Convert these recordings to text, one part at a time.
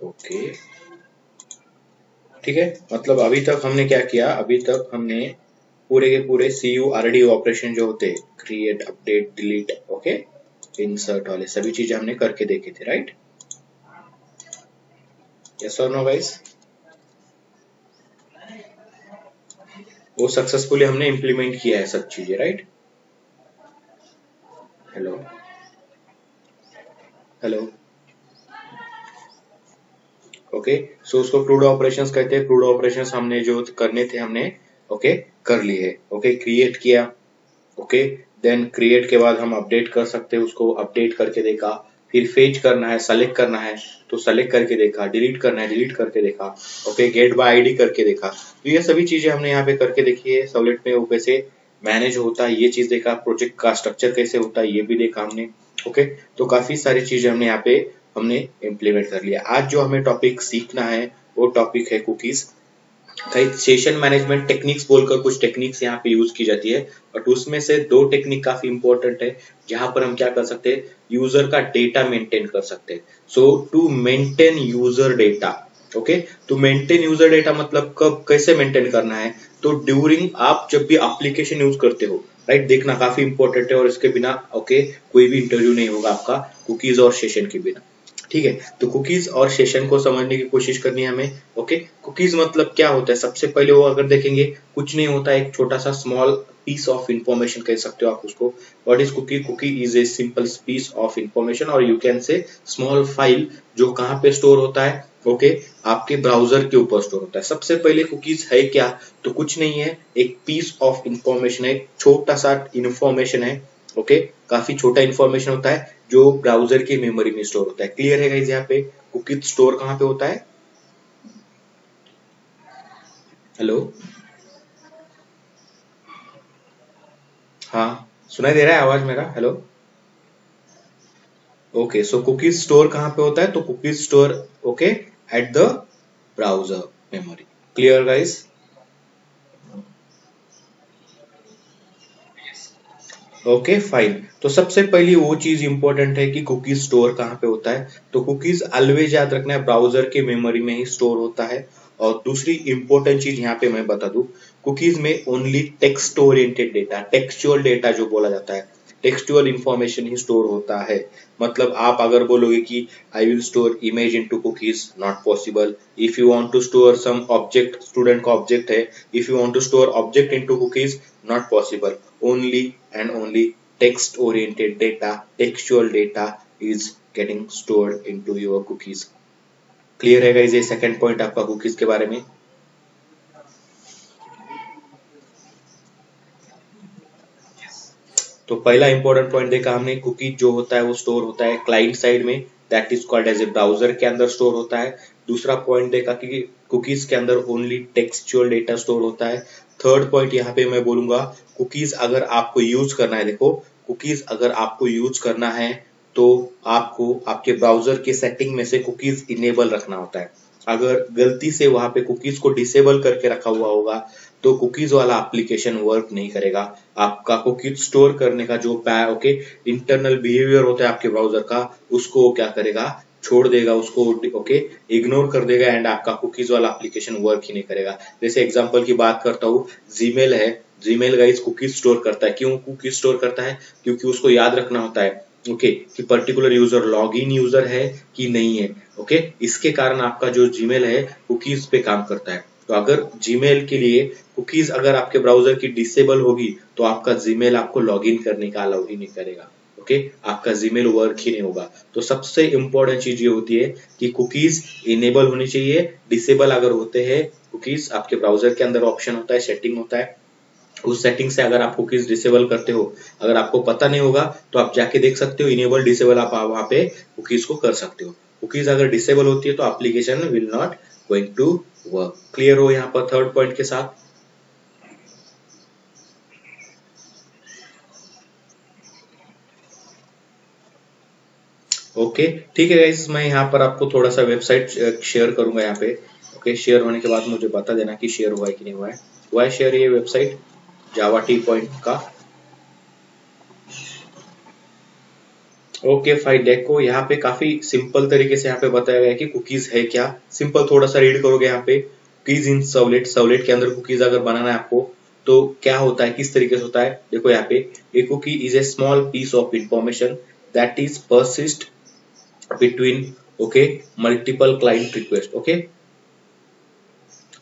Okay ठीक है, मतलब अभी तक हमने क्या किया, अभी तक हमने पूरे के पूरे CURD ऑपरेशन जो होते हैं, create, update, delete, okay, insert वाले सभी चीजें हमने करके देखे थे, राइट? यस और नो गाइस? वो सक्सेसफुली हमने इम्प्लीमेंट किया है सब चीजें, right? Hello hello, okay. So उसको क्रूड ऑपरेशंस कहते हैं। क्रूड ऑपरेशंस हमने जो करने थे हमने ओके कर लिए, ओके क्रिएट किया, ओके देन क्रिएट के बाद हम अपडेट कर सकते हैं, उसको अपडेट करके देखा, फिर फेच करना है, सेलेक्ट करना है तो सेलेक्ट करके देखा, डिलीट करना है डिलीट करके देखा, ओके गेट बाय आईडी करके देखा। तो ये सभी चीजें हमने यहाँ पे करके देखी है। सॉलिड में वो कैसे मैनेज होता है ये चीज देखा, प्रोजेक्ट का स्ट्रक्चर कैसे होता है ये भी देखा हमने, ओके। तो काफी सारी चीजें हमने यहाँ पे हमने इम्प्लीमेंट कर लिया। आज जो हमें टॉपिक सीखना है वो टॉपिक है कुकीज। कई सेशन मैनेजमेंट टेक्निक्स बोलकर कुछ टेक्निक्स यहाँ पे यूज की जाती है, बट उसमें से दो टेक्निक काफी इंपॉर्टेंट है जहां पर हम क्या कर सकते हैं, यूजर का डेटा मेंटेन कर सकते हैं। So to maintain user data, okay. To maintain user data मतलब कब कैसे मेंटेन करना है, तो ड्यूरिंग आप जब भी एप्लीकेशन यूज करते हो, राइट, देखना काफी इंपॉर्टेंट है और इसके बिना ओके कोई भी इंटरव्यू नहीं होगा आपका कुकीज और सेशन के बिना, ठीक है। तो कुकीज और सेशन को समझने की कोशिश करनी है हमें, ओके। कुकीज मतलब क्या होता है, सबसे पहले वो अगर देखेंगे कुछ नहीं होता है, एक छोटा सा स्मॉल पीस ऑफ इंफॉर्मेशन कह सकते हो आप उसको। What is cookie? Cookie is a simple piece of information और you can say small file जो कहाँ पे स्टोर होता है, ओके आपके ब्राउजर के ऊपर स्टोर होता है। सबसे पहले कुकीज है क्या, तो कुछ नहीं है, एक पीस ऑफ इंफॉर्मेशन है, छोटा सा इंफॉर्मेशन है, ओके काफी छोटा इंफॉर्मेशन होता है जो ब्राउजर की मेमोरी में स्टोर होता है। क्लियर है गाइस? यहाँ पे कुकीज स्टोर कहाँ पे होता है? हेलो, हाँ सुनाई दे रहा है आवाज मेरा? Hello, okay. So cookies store कहाँ पे होता है, तो cookies store okay at the browser memory. Clear guys? Okay fine. तो सबसे पहली वो चीज इंपॉर्टेंट है कि कुकीज स्टोर कहाँ पे होता है, तो कुकीज ऑलवेज याद रखना है ब्राउजर के मेमोरी में ही स्टोर होता है। और दूसरी इंपॉर्टेंट चीज यहाँ पे मैं बता दूं, कुकीज में only text oriented data, textual data जो बोला जाता है, टेक्सचुअल इंफॉर्मेशन ही स्टोर होता है। मतलब आप अगर बोलोगे कि I will store image into cookies, not possible. If you want to store some object, student का ऑब्जेक्ट है, if you want to store object into cookies, not possible. Only and only text oriented data, textual data is getting stored into your cookies. Clear है guys ये second point आपका cookies के बारे में? तो पहला इंपॉर्टेंट पॉइंट देखा हमने, कुकी जो होता है वो स्टोर होता है क्लाइंट साइड में, that is called as a browser के अंदर स्टोर होता है। दूसरा पॉइंट देखा कि कुकीज के अंदर ओनली टेक्सचुअल डेटा स्टोर होता है। थर्ड पॉइंट यहाँ पे मैं बोलूंगा, कुकीज अगर आपको यूज करना है, देखो कुकीज अगर आपको यूज करना है तो आपको आपके ब्राउजर के सेटिंग में से कुकीज इनेबल रखना होता है। अगर गलती से वहां पे कुकीज को डिसेबल करके रखा हुआ होगा तो कुकीज वाला एप्लीकेशन वर्क नहीं करेगा। आपका कुकीज स्टोर करने का जो ओके इंटरनल बिहेवियर होता है आपके ब्राउजर का, उसको वो क्या करेगा, छोड़ देगा उसको, ओके इग्नोर कर देगा एंड आपका कुकीज वाला एप्लीकेशन वर्क ही नहीं करेगा। जैसे एग्जांपल की बात करता हूँ, जीमेल है, जीमेल गाइस कुकीज स्टोर करता है। क्यों कुकीज स्टोर करता है? क्योंकि उसको याद रखना होता है ओके कि particular user log in user है कि नहीं है, ओके इसके कारण आपका जो जीमेल है कुकीज पे काम करता है। तो अगर जीमेल के लिए कुकीज अगर आपके ब्राउजर की डिसेबल होगी तो आपका जीमेल आपको लॉगिन करने का अलाउ ही नहीं करेगा, ओके आपका जीमेल वर्क ही नहीं होगा। तो सबसे इंपॉर्टेंट चीज ये होती है कि कुकीज इनेबल होनी चाहिए। डिसेबल अगर होते हैं कुकीज, आपके ब्राउजर के अंदर ऑप्शन होता है, सेटिंग होता है, उस सेटिंग से अगर आप कुकीज डिसेबल करते हो, अगर आपको पता नहीं होगा तो आप जाके देख सकते हो, इनेबल डिसेबल आप वहां पे कुकीज को कर सकते हो। कुकीज अगर डिसेबल होती है तो application will not going to work. Clear हो यहाँ पर थर्ड पॉइंट के साथ? ओके ठीक है गाइस, मैं यहाँ पर आपको थोड़ा सा वेबसाइट शेयर करूंगा यहाँ पे, ओके शेयर होने के बाद मुझे बता देना कि शेयर हुआ है कि नहीं हुआ है। हुआ है शेयर ये वेबसाइट जावा टी पॉइंट का? ओके फाइन, देखो यहाँ पे काफी सिंपल तरीके से यहाँ पे बताया गया है कि कुकीज है क्या। सिंपल थोड़ा सा रीड करोगे यहाँ पे, कुकीज इन सर्वलेट, सर्वलेट के अंदर कुकीज अगर बनाना है आपको तो क्या होता है, किस तरीके से होता है। देखो यहाँ पे, a cookie is a small piece of information that is persist between, okay, multiple client request. Okay,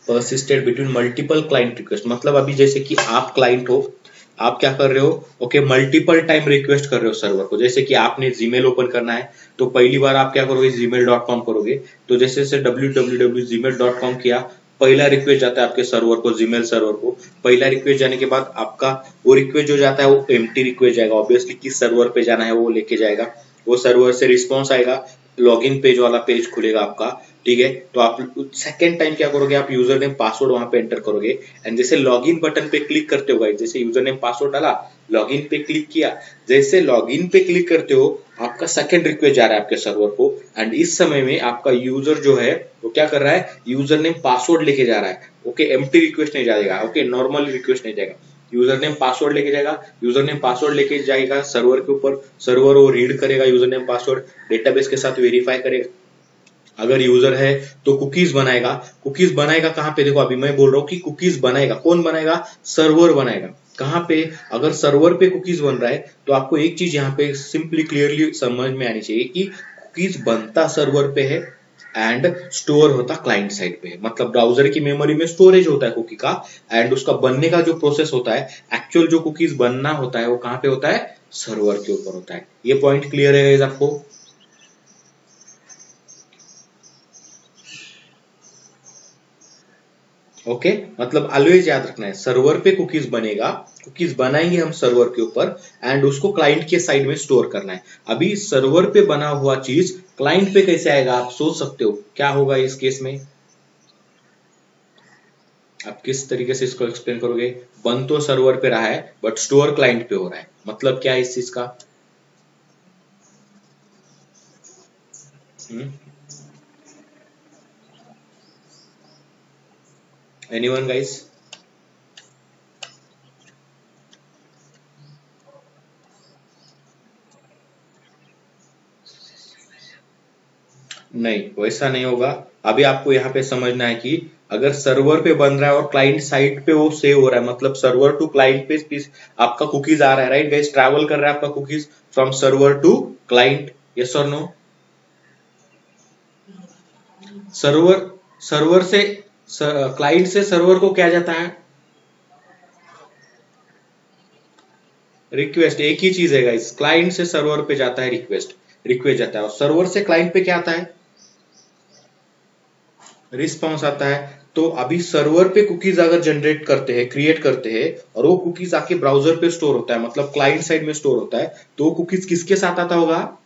persisted between multiple client request, मतलब अभी जैसे कि आप क्लाइंट हो, आप क्या कर रहे हो, ओके, मल्टीपल टाइम रिक्वेस्ट कर रहे हो सर्वर को। जैसे कि आपने जीमेल ओपन करना है तो पहली बार आप क्या करोगे, gmail.com करोगे। तो जैसे जैसे www.gmail.com किया, पहला रिक्वेस्ट जाता है आपके सर्वर को, जीमेल सर्वर को। पहला रिक्वेस्ट जाने के बाद आपका वो रिक्वेस्ट जो जाता है वो एम्प्टी रिक्वेस्ट जाएगा, ऑब्वियसली किस सर्वर पे जाना है वो लेके जाएगा। वो सर्वर से रिस्पॉन्स आएगा, लॉगिन पेज वाला पेज खुलेगा आपका, ठीक है। तो आप सेकेंड टाइम क्या करोगे, आप यूजर नेम पासवर्ड वहां पे एंटर करोगे। एंड जैसे लॉगिन बटन पे क्लिक करते हो गाइस, जैसे यूजर नेम पासवर्ड डाला, लॉगिन पे क्लिक किया, जैसे लॉगिन पे क्लिक करते हो आपका सेकंड रिक्वेस्ट जा रहा है आपके सर्वर को। एंड इस समय में आपका यूजर जो है वो क्या कर रहा है, यूजर नेम पासवर्ड लेके जा रहा है। ओके, एम्प्टी रिक्वेस्ट नहीं जाएगा, ओके, नॉर्मल रिक्वेस्ट नहीं जाएगा, यूजर नेम पासवर्ड लेके जाएगा। यूजर नेम पासवर्ड लेके जाएगा सर्वर के ऊपर, सर्वर वो रीड करेगा यूजर नेम पासवर्ड, डेटाबेस के साथ वेरीफाई करेगा। अगर यूजर है तो कुकीज बनाएगा। कुकीज बनाएगा कहाँ पे, देखो अभी मैं बोल रहा हूँ कि कुकीज बनाएगा, कौन बनाएगा, सर्वर बनाएगा। कहाँ पे, अगर सर्वर पे कुकीज बन रहा है तो आपको एक चीज यहाँ पे सिंपली क्लियरली समझ में आनी चाहिए कि कुकीज बनता सर्वर पे है एंड स्टोर होता क्लाइंट साइड पे है। मतलब ब्राउजर की मेमोरी में स्टोरेज होता है कुकी का, एंड उसका बनने का जो प्रोसेस होता है, एक्चुअल जो कुकीज बनना होता है वो कहाँ पे होता है, सर्वर के ऊपर होता है। ये पॉइंट क्लियर है guys आपको। ओके, मतलब ऑलवेज याद रखना है, सर्वर पे कुकीज बनेगा, कुकीज बनाएंगे हम सर्वर के ऊपर एंड उसको क्लाइंट के साइड में स्टोर करना है। अभी सर्वर पे बना हुआ चीज क्लाइंट पे कैसे आएगा, आप सोच सकते हो क्या होगा इस केस में। आप किस तरीके से इसको एक्सप्लेन करोगे, बन तो सर्वर पे रहा है बट स्टोर क्लाइंट पे हो रहा है, मतलब क्या है इस चीज का। Anyone guys. नहीं, वैसा नहीं होगा। अभी आपको यहाँ पे समझना है कि अगर सर्वर पे बन रहा है और क्लाइंट साइड पे वो सेव हो रहा है, मतलब सर्वर टू क्लाइंट पे आपका कुकीज आ रहा है, राइट गाइस, ट्रैवल कर रहा है आपका cookies from server to client, yes और नो। सर्वर, सर्वर से क्लाइंट से सर्वर को क्या जाता है, रिक्वेस्ट। एक ही चीज है गाइस, क्लाइंट से सर्वर पे जाता है रिक्वेस्ट, रिक्वेस्ट जाता है, और सर्वर से क्लाइंट पे क्या आता है, रिस्पॉन्स आता है। तो अभी सर्वर पे कुकीज अगर जनरेट करते हैं, क्रिएट करते हैं, और वो कुकीज आके ब्राउजर पे स्टोर होता है, मतलब क्लाइंट साइड में स्टोर होता है, तो वो कुकीज किसके साथ आता होगा।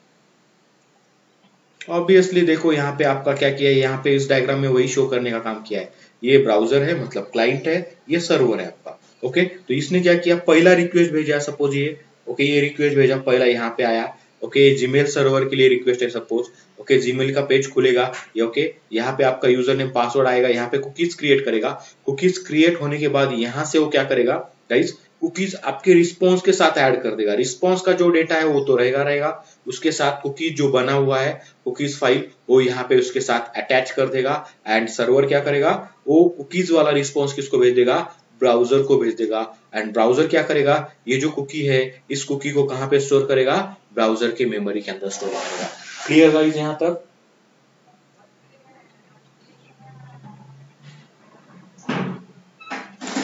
ऑब्वियसली देखो यहाँ पे आपका क्या किया है, यहाँ पे इस डायग्राम में वही शो करने का काम किया है। ये ब्राउजर है, मतलब क्लाइंट है, ये सर्वर है आपका। ओके, तो इसने क्या किया, पहला रिक्वेस्ट भेजा, सपोज ये, ओके, ये रिक्वेस्ट भेजा, पहला यहाँ पे आया। ओके, जीमेल सर्वर के लिए रिक्वेस्ट है सपोज। ओके, जीमेल का पेज खुलेगा ये, ओके, यहाँ पे आपका यूजर नेम पासवर्ड आएगा, यहाँ पे कुकीज क्रिएट करेगा। कुकीज क्रिएट होने के बाद यहाँ से वो क्या करेगा गाइस, कुकीज आपके रिस्पॉन्स के साथ ऐड कर देगा। रिस्पॉन्स का जो डेटा है वो तो रहेगा रहेगा, उसके साथ कुकीज जो बना हुआ है, कुकीज फाइल, वो यहाँ पे उसके साथ अटैच कर देगा। एंड सर्वर क्या करेगा, वो कुकीज वाला रिस्पॉन्स किसको भेज देगा, ब्राउजर को भेज देगा। एंड ब्राउजर क्या करेगा, ये जो कुकी है इस कुकी को कहाँ पे स्टोर करेगा, ब्राउजर के मेमोरी के अंदर स्टोर करेगा। क्लियर गाइस यहाँ तक।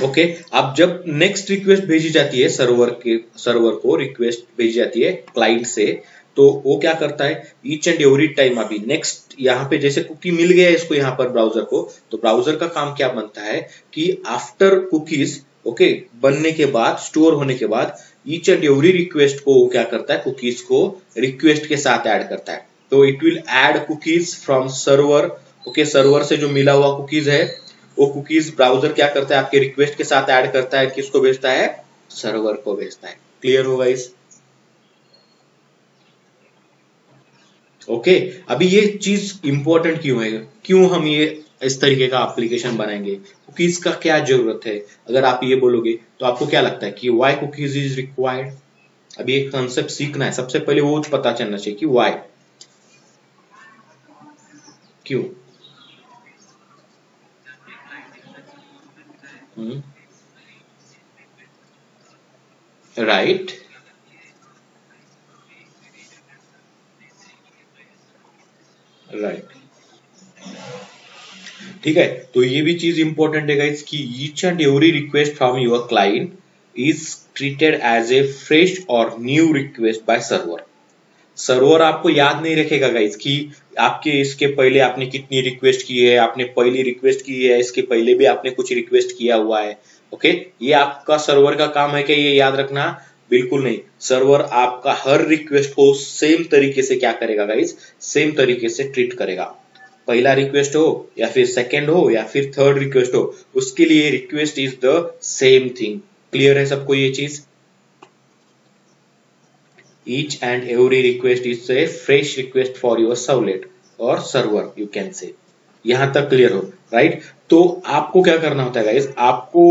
ओके, अब जब नेक्स्ट रिक्वेस्ट भेजी जाती है सर्वर के, सर्वर को रिक्वेस्ट भेजी जाती है क्लाइंट से, तो वो क्या करता है, ईच एंड एवरी टाइम अभी नेक्स्ट यहाँ पे जैसे कुकी मिल गया है इसको यहाँ पर ब्राउजर को, तो ब्राउजर का काम क्या बनता है कि आफ्टर कुकीज, ओके, बनने के बाद, स्टोर होने के बाद, ईच एंड एवरी रिक्वेस्ट को वो क्या करता है, कुकीज को रिक्वेस्ट के साथ ऐड करता है। तो it will add cookies from server. Okay, server से जो मिला हुआ कुकीज है वो कुकीज ब्राउजर क्या करता है, आपके रिक्वेस्ट के साथ ऐड करता है, किसको भेजता है, सर्वर को भेजता है। क्लियर होगा इस। ओके, अभी ये चीज इंपॉर्टेंट क्यों है, क्यों हम ये इस तरीके का एप्लीकेशन बनाएंगे, कुकीज का क्या जरूरत है। अगर आप ये बोलोगे तो आपको क्या लगता है कि व्हाई कुकीज इज रिक्वायर्ड, अभी एक कंसेप्ट सीखना है, सबसे पहले वो पता चलना चाहिए कि वाई, क्यों। राइट, राइट, ठीक है। तो ये भी चीज इंपॉर्टेंट है गाइस कि each and every request from your client is treated as a fresh और new request by server. Server आपको याद नहीं रखेगा गाइस कि आपके इसके पहले आपने कितनी रिक्वेस्ट की है, आपने पहली रिक्वेस्ट की है, इसके पहले भी आपने कुछ रिक्वेस्ट किया हुआ है। ओके, ये आपका सर्वर का काम है कि ये याद रखना, बिल्कुल नहीं। सर्वर आपका हर रिक्वेस्ट को सेम तरीके से क्या करेगा गाइस, सेम तरीके से ट्रीट करेगा। पहला रिक्वेस्ट हो या फिर सेकंड हो या फिर थर्ड रिक्वेस्ट हो, उसके लिए request is the same thing. Clear है सबको ये चीज? Each and every request is a fresh request for your servlet और सर्वर यू कैन से। यहां तक क्लियर हो? राइट। तो आपको क्या करना होता है गाइस, आपको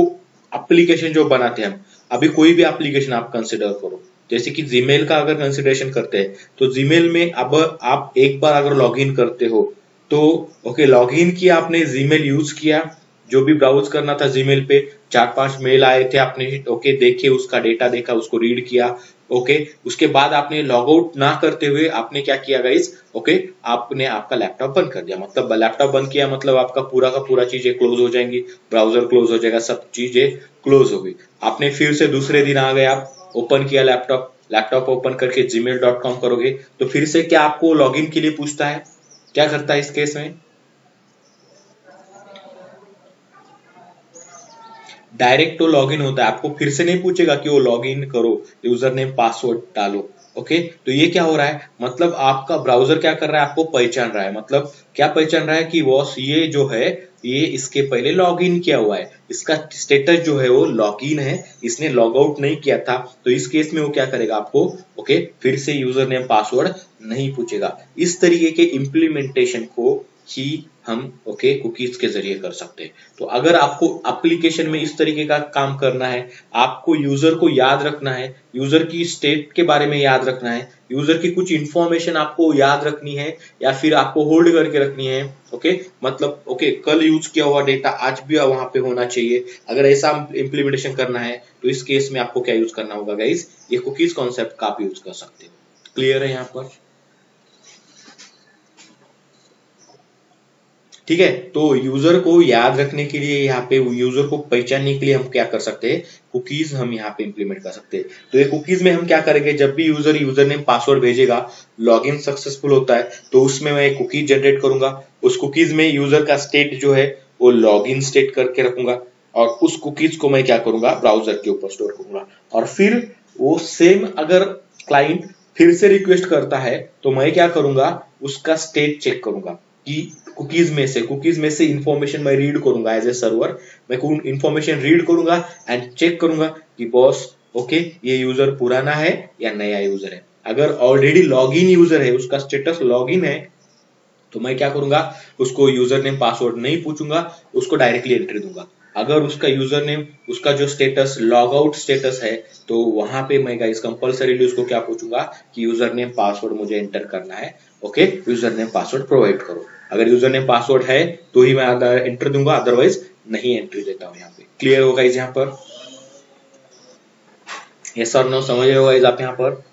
एप्लीकेशन जो बनाते हैं हम, अभी कोई भी एप्लीकेशन आप कंसिडर करो, जैसे कि जीमेल का अगर कंसिडरेशन करते हैं, तो जीमेल में अब आप एक बार अगर लॉगिन करते हो तो ओके, लॉगिन किया आपने, जीमेल यूज किया, जो भी ब्राउज करना था जीमेल पे, 4-5 मेल आए थे आपने, ओके देखे, उसका डेटा देखा, उसको रीड किया, ओके। उसके बाद आपने लॉग आउट ना करते हुए आपने क्या किया गाइस, ओके, आपने आपका लैपटॉप बंद कर दिया। मतलब लैपटॉप बंद किया मतलब आपका पूरा का पूरा चीजें क्लोज हो जाएंगी, ब्राउजर क्लोज हो जाएगा, सब चीजें क्लोज हो गई। आपने फिर से दूसरे दिन आ गए, आप ओपन किया लैपटॉप, लैपटॉप ओपन करके gmail.com करोगे, तो फिर से क्या आपको लॉगिन के लिए पूछता है? क्या करता है इस केस में? डायरेक्ट तो लॉगिन होता है, आपको फिर से नहीं पूछेगा कि वो लॉगिन करो, यूजर नेम पासवर्ड डालो। ओके, तो ये क्या हो रहा है, मतलब आपका ब्राउजर क्या कर रहा है, आपको पहचान रहा है। मतलब क्या पहचान रहा है कि बॉस ये जो है, ये इसके पहले लॉगिन किया हुआ है, इसका स्टेटस जो है वो लॉगिन है, इसने लॉग आउट नहीं किया था। तो इस केस में वो क्या करेगा, आपको ओके फिर से यूजर नेम पासवर्ड नहीं पूछेगा। इस तरीके के इम्प्लीमेंटेशन को ही हम ओके कुकीज के जरिए कर सकते हैं। तो अगर आपको एप्लीकेशन में इस तरीके का काम करना है, आपको यूजर को याद रखना है, यूजर की स्टेट के बारे में याद रखना है, यूजर की कुछ इंफॉर्मेशन आपको याद रखनी है या फिर आपको होल्ड करके रखनी है, ओके, मतलब ओके कल यूज किया हुआ डेटा आज भी वहां पे होना चाहिए। अगर ऐसा इंप्लीमेंटेशन करना है तो इस केस में आपको क्या यूज करना होगा गाइस, ये कुकीज कॉन्सेप्ट का आप यूज कर सकते हो। क्लियर है यहाँ पर? ठीक है। तो यूजर को याद रखने के लिए, यहाँ पे यूजर को पहचानने के लिए हम क्या कर सकते हैं, कुकीज हम यहाँ पे इंप्लीमेंट कर सकते हैं। तो ये कुकीज में हम क्या करेंगे, जब भी यूजर नेम पासवर्ड भेजेगा, लॉगिन सक्सेसफुल होता है, तो उसमें मैं एक कुकीज जनरेट करूंगा। उस कुकीज में यूजर का स्टेट जो है वो लॉगिन स्टेट करके रखूंगा, और उस कुकीज को मैं क्या करूंगा, ब्राउजर के ऊपर स्टोर करूंगा। और फिर वो सेम अगर क्लाइंट फिर से रिक्वेस्ट करता है तो मैं क्या करूंगा, उसका स्टेट चेक करूंगा कि कुकीज में से इंफॉर्मेशन मैं रीड करूंगा एज ए सर्वर। मैं इंफॉर्मेशन रीड करूंगा एंड चेक करूंगा कि बॉस ओके ये यूजर पुराना है या नया यूजर है। अगर ऑलरेडी लॉगिन यूजर है, उसका स्टेटस लॉगिन है, तो मैं क्या करूंगा, उसको यूजर नेम पासवर्ड नहीं पूछूंगा, उसको डायरेक्टली एंट्री दूंगा। अगर उसका यूजर नेम, उसका जो स्टेटस लॉग आउट स्टेटस है, तो वहां पे मैं गाइस कंपलसरीली उसको क्या पूछूंगा कि यूजर नेम पासवर्ड मुझे एंटर करना है, okay user name password provide करो। अगर यूजर नेम पासवर्ड है तो ही मैं एंटर दूंगा, अदरवाइज नहीं एंट्री देता हूँ यहाँ पे। क्लियर होगा गाइस यहाँ पर? यस और नो समझ रहे हो गाइस आप यहाँ पर?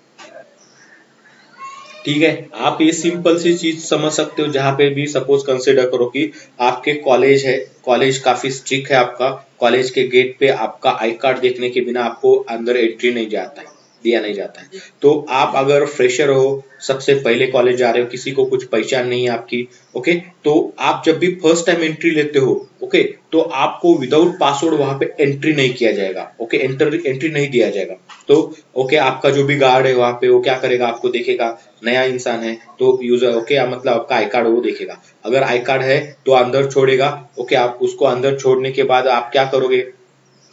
ठीक है। आप ये सिंपल सी चीज समझ सकते हो, जहां पे भी सपोज कंसिडर करो कि आपके कॉलेज है, कॉलेज काफी स्ट्रिक्ट है आपका, कॉलेज के गेट पे आपका आई कार्ड देखने के बिना आपको अंदर एंट्री नहीं जाता है, दिया नहीं जाता है। तो आप अगर फ्रेशर हो, सबसे पहले कॉलेज जा रहे हो, किसी को कुछ पहचान नहीं है आपकी, ओके, तो आप जब भी फर्स्ट टाइम एंट्री लेते हो, ओके, तो आपको विदाउट पासवर्ड वहां पे एंट्री नहीं किया जाएगा, ओके, एंट्री नहीं दिया जाएगा। तो ओके आपका जो भी गार्ड है वहां पे, वो क्या करेगा, आपको देखेगा, नया इंसान है तो यूजर ओके मतलब आपका आई कार्ड वो देखेगा। अगर आई कार्ड है तो अंदर छोड़ेगा, ओके, आप उसको अंदर छोड़ने के बाद आप क्या करोगे,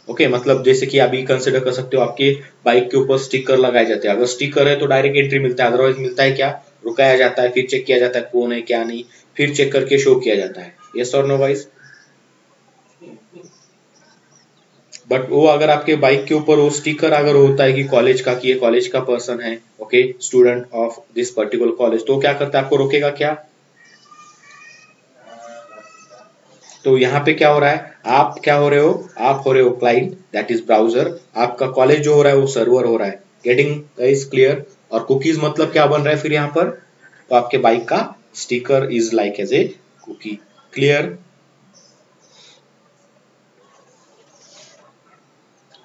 ओके, मतलब जैसे कि अभी कंसिडर कर सकते हो, आपके बाइक के ऊपर स्टिकर लगाए जाते हैं, अगर स्टिकर है तो डायरेक्ट एंट्री मिलता है, अदरवाइज मिलता है क्या, रुकाया जाता है, फिर चेक किया जाता है कौन है क्या नहीं, फिर चेक करके शो किया जाता है। यस और नो गाइस? बट वो अगर आपके बाइक के ऊपर वो स्टिकर अगर होता है कि कॉलेज का, कि ये कॉलेज का पर्सन है, okay, student of this particular college, तो क्या करता है, आपको रोकेगा क्या? तो यहाँ पे क्या हो रहा है, आप क्या हो रहे हो, आप हो रहे हो क्लाइंट, दैट इज ब्राउजर, आपका कॉलेज जो हो रहा है वो सर्वर हो रहा है। Getting guys clear? और कुकीज मतलब क्या बन रहा है फिर यहाँ पर, तो आपके बाइक का sticker is like as a cookie. Clear?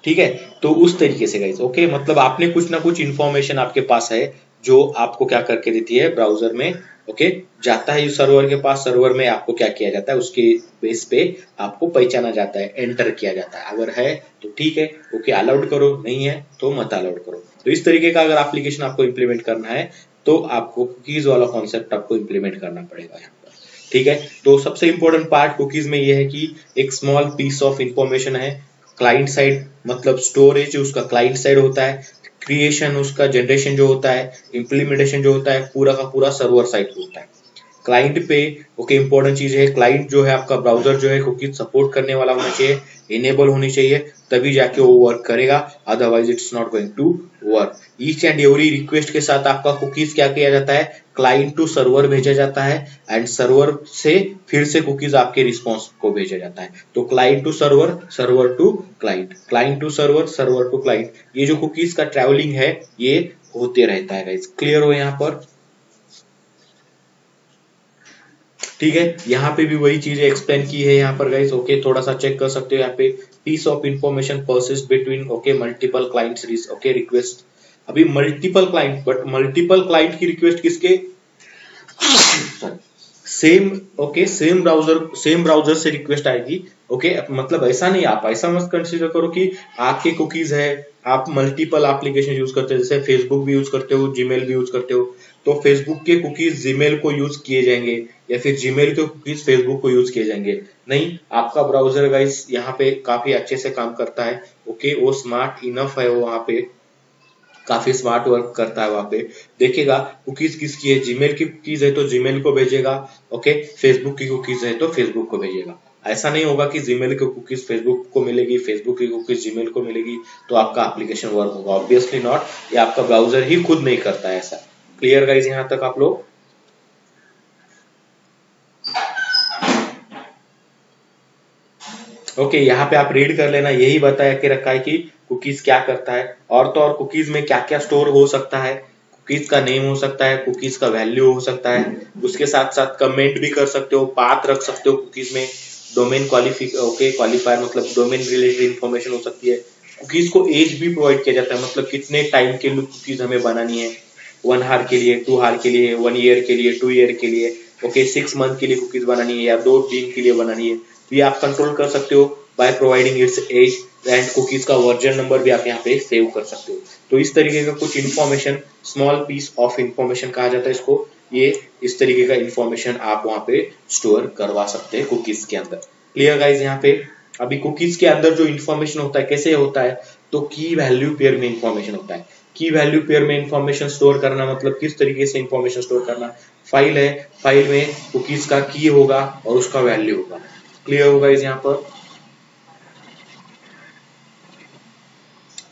ठीक है, तो उस तरीके से गाइस, ओके, मतलब आपने कुछ ना कुछ इंफॉर्मेशन आपके पास है जो आपको क्या करके देती है ब्राउजर में, ओके, जाता है सर्वर के पास, सर्वर में आपको क्या किया जाता है, उसके बेस पे आपको पहचाना जाता है, एंटर किया जाता है, अगर है तो ठीक है, ओके, अलाउड करो, नहीं है तो मत अलाउड करो। तो इस तरीके का अगर एप्लीकेशन आपको इंप्लीमेंट करना है तो आपको कुकीज वाला कॉन्सेप्ट आपको इंप्लीमेंट करना पड़ेगा यहाँ पर। ठीक है, तो सबसे इंपॉर्टेंट पार्ट कुकीज में यह है कि एक स्मॉल पीस ऑफ इंफॉर्मेशन है, क्लाइंट साइड मतलब स्टोरेज उसका क्लाइंट साइड होता है, क्रिएशन उसका जनरेशन जो होता है, इम्प्लीमेंटेशन जो होता है पूरा का पूरा सर्वर साइड होता है। क्लाइंट पे ओके, इंपॉर्टेंट चीज है, क्लाइंट जो है आपका ब्राउजर जो है कुकीज सपोर्ट करने वाला होना चाहिए, इनेबल होनी चाहिए, तभी जाके वो वर्क करेगा, otherwise it's not going to work. Each and every request के साथ आपका कुकीज क्या किया जाता है, क्लाइंट टू सर्वर भेजा जाता है, एंड सर्वर से फिर से कुकीज आपके रिस्पॉन्स को भेजा जाता है। तो client to server, server to client, client to server, server to client, ये जो कुकीज का ट्रैवलिंग है ये होते रहता है गाइस। क्लियर हो यहाँ पर? ठीक है, यहाँ पे भी वही चीजें एक्सप्लेन की है यहाँ पर गाइस, ओके, थोड़ा सा चेक कर सकते हो यहाँ पे, piece of information persist between okay multiple clients, okay, request, अभी multiple client, but multiple client की रिक्वेस्ट किसके, सेम, ओके, सेम ब्राउजर से रिक्वेस्ट आएगी, ओके, मतलब ऐसा नहीं, आप ऐसा मत कंसीडर करो कि आपके कुकीज है, आप मल्टीपल एप्लीकेशन यूज करते हो, जैसे फेसबुक भी यूज करते हो, जीमेल भी यूज करते हो, तो फेसबुक के कुकीज जीमेल को यूज किए जाएंगे, या फिर जीमेल के कुकीज फेसबुक को यूज किए जाएंगे? नहीं, आपका ब्राउजर गाइस यहाँ पे काफी अच्छे से काम करता है, ओके, वो स्मार्ट इनफ है, वो वहां पे काफी स्मार्ट वर्क करता है, वहां पे देखेगा कुकीज किसकी है, जीमेल की कुकीज है तो जीमेल को भेजेगा, ओके, फेसबुक की कुकीज है तो फेसबुक को भेजेगा। ऐसा नहीं होगा कि जीमेल की कुकीज फेसबुक को मिलेगी, फेसबुक की कुकीज जीमेल को मिलेगी तो आपका एप्लीकेशन वर्क होगा, ऑब्वियसली नॉट, ये आपका ब्राउजर ही खुद नहीं करता है ऐसा। क्लियर गाइज यहाँ तक आप लोग? ओके, यहाँ पे आप रीड कर लेना, यही बताया के रखा है कि कुकीज क्या करता है, और तो और कुकीज में क्या क्या स्टोर हो सकता है, कुकीज का नेम हो सकता है, कुकीज का वैल्यू हो सकता है, उसके साथ साथ कमेंट भी कर सकते हो, पाथ रख सकते हो कुकीज में, डोमेन ओके, क्वालिफायर मतलब डोमेन रिलेटेड इंफॉर्मेशन हो सकती है, कुकीज को एज भी प्रोवाइड किया जाता है, मतलब कितने टाइम के लिए कुकीज हमें बनानी है, 1 आवर के लिए, 2 आवर के लिए, 1 ईयर के लिए, 2 ईयर के लिए, ओके, 6 मंथ के लिए कुकीज बनानी है या 2 दिन के लिए बनानी है, भी आप कंट्रोल कर सकते हो by providing its age, and cookies का वर्जन नंबर भी आप यहाँ पे सेव कर सकते हो। तो इस तरीके का कुछ information, small piece of information कहा जाता है इसको, ये इस तरीके का इंफॉर्मेशन आप वहां पे स्टोर करवा सकते हैं कुकीज के अंदर। क्लियर गाइज यहाँ पे? अभी कुकीज के अंदर जो इन्फॉर्मेशन होता है कैसे होता है, तो की वैल्यू पेयर में इंफॉर्मेशन होता है, की वैल्यू पेयर में इंफॉर्मेशन स्टोर करना मतलब किस तरीके से इंफॉर्मेशन स्टोर करना, फाइल है, फाइल में कुकीज का की होगा और उसका वैल्यू होगा। क्लियर होगा इस यहाँ पर?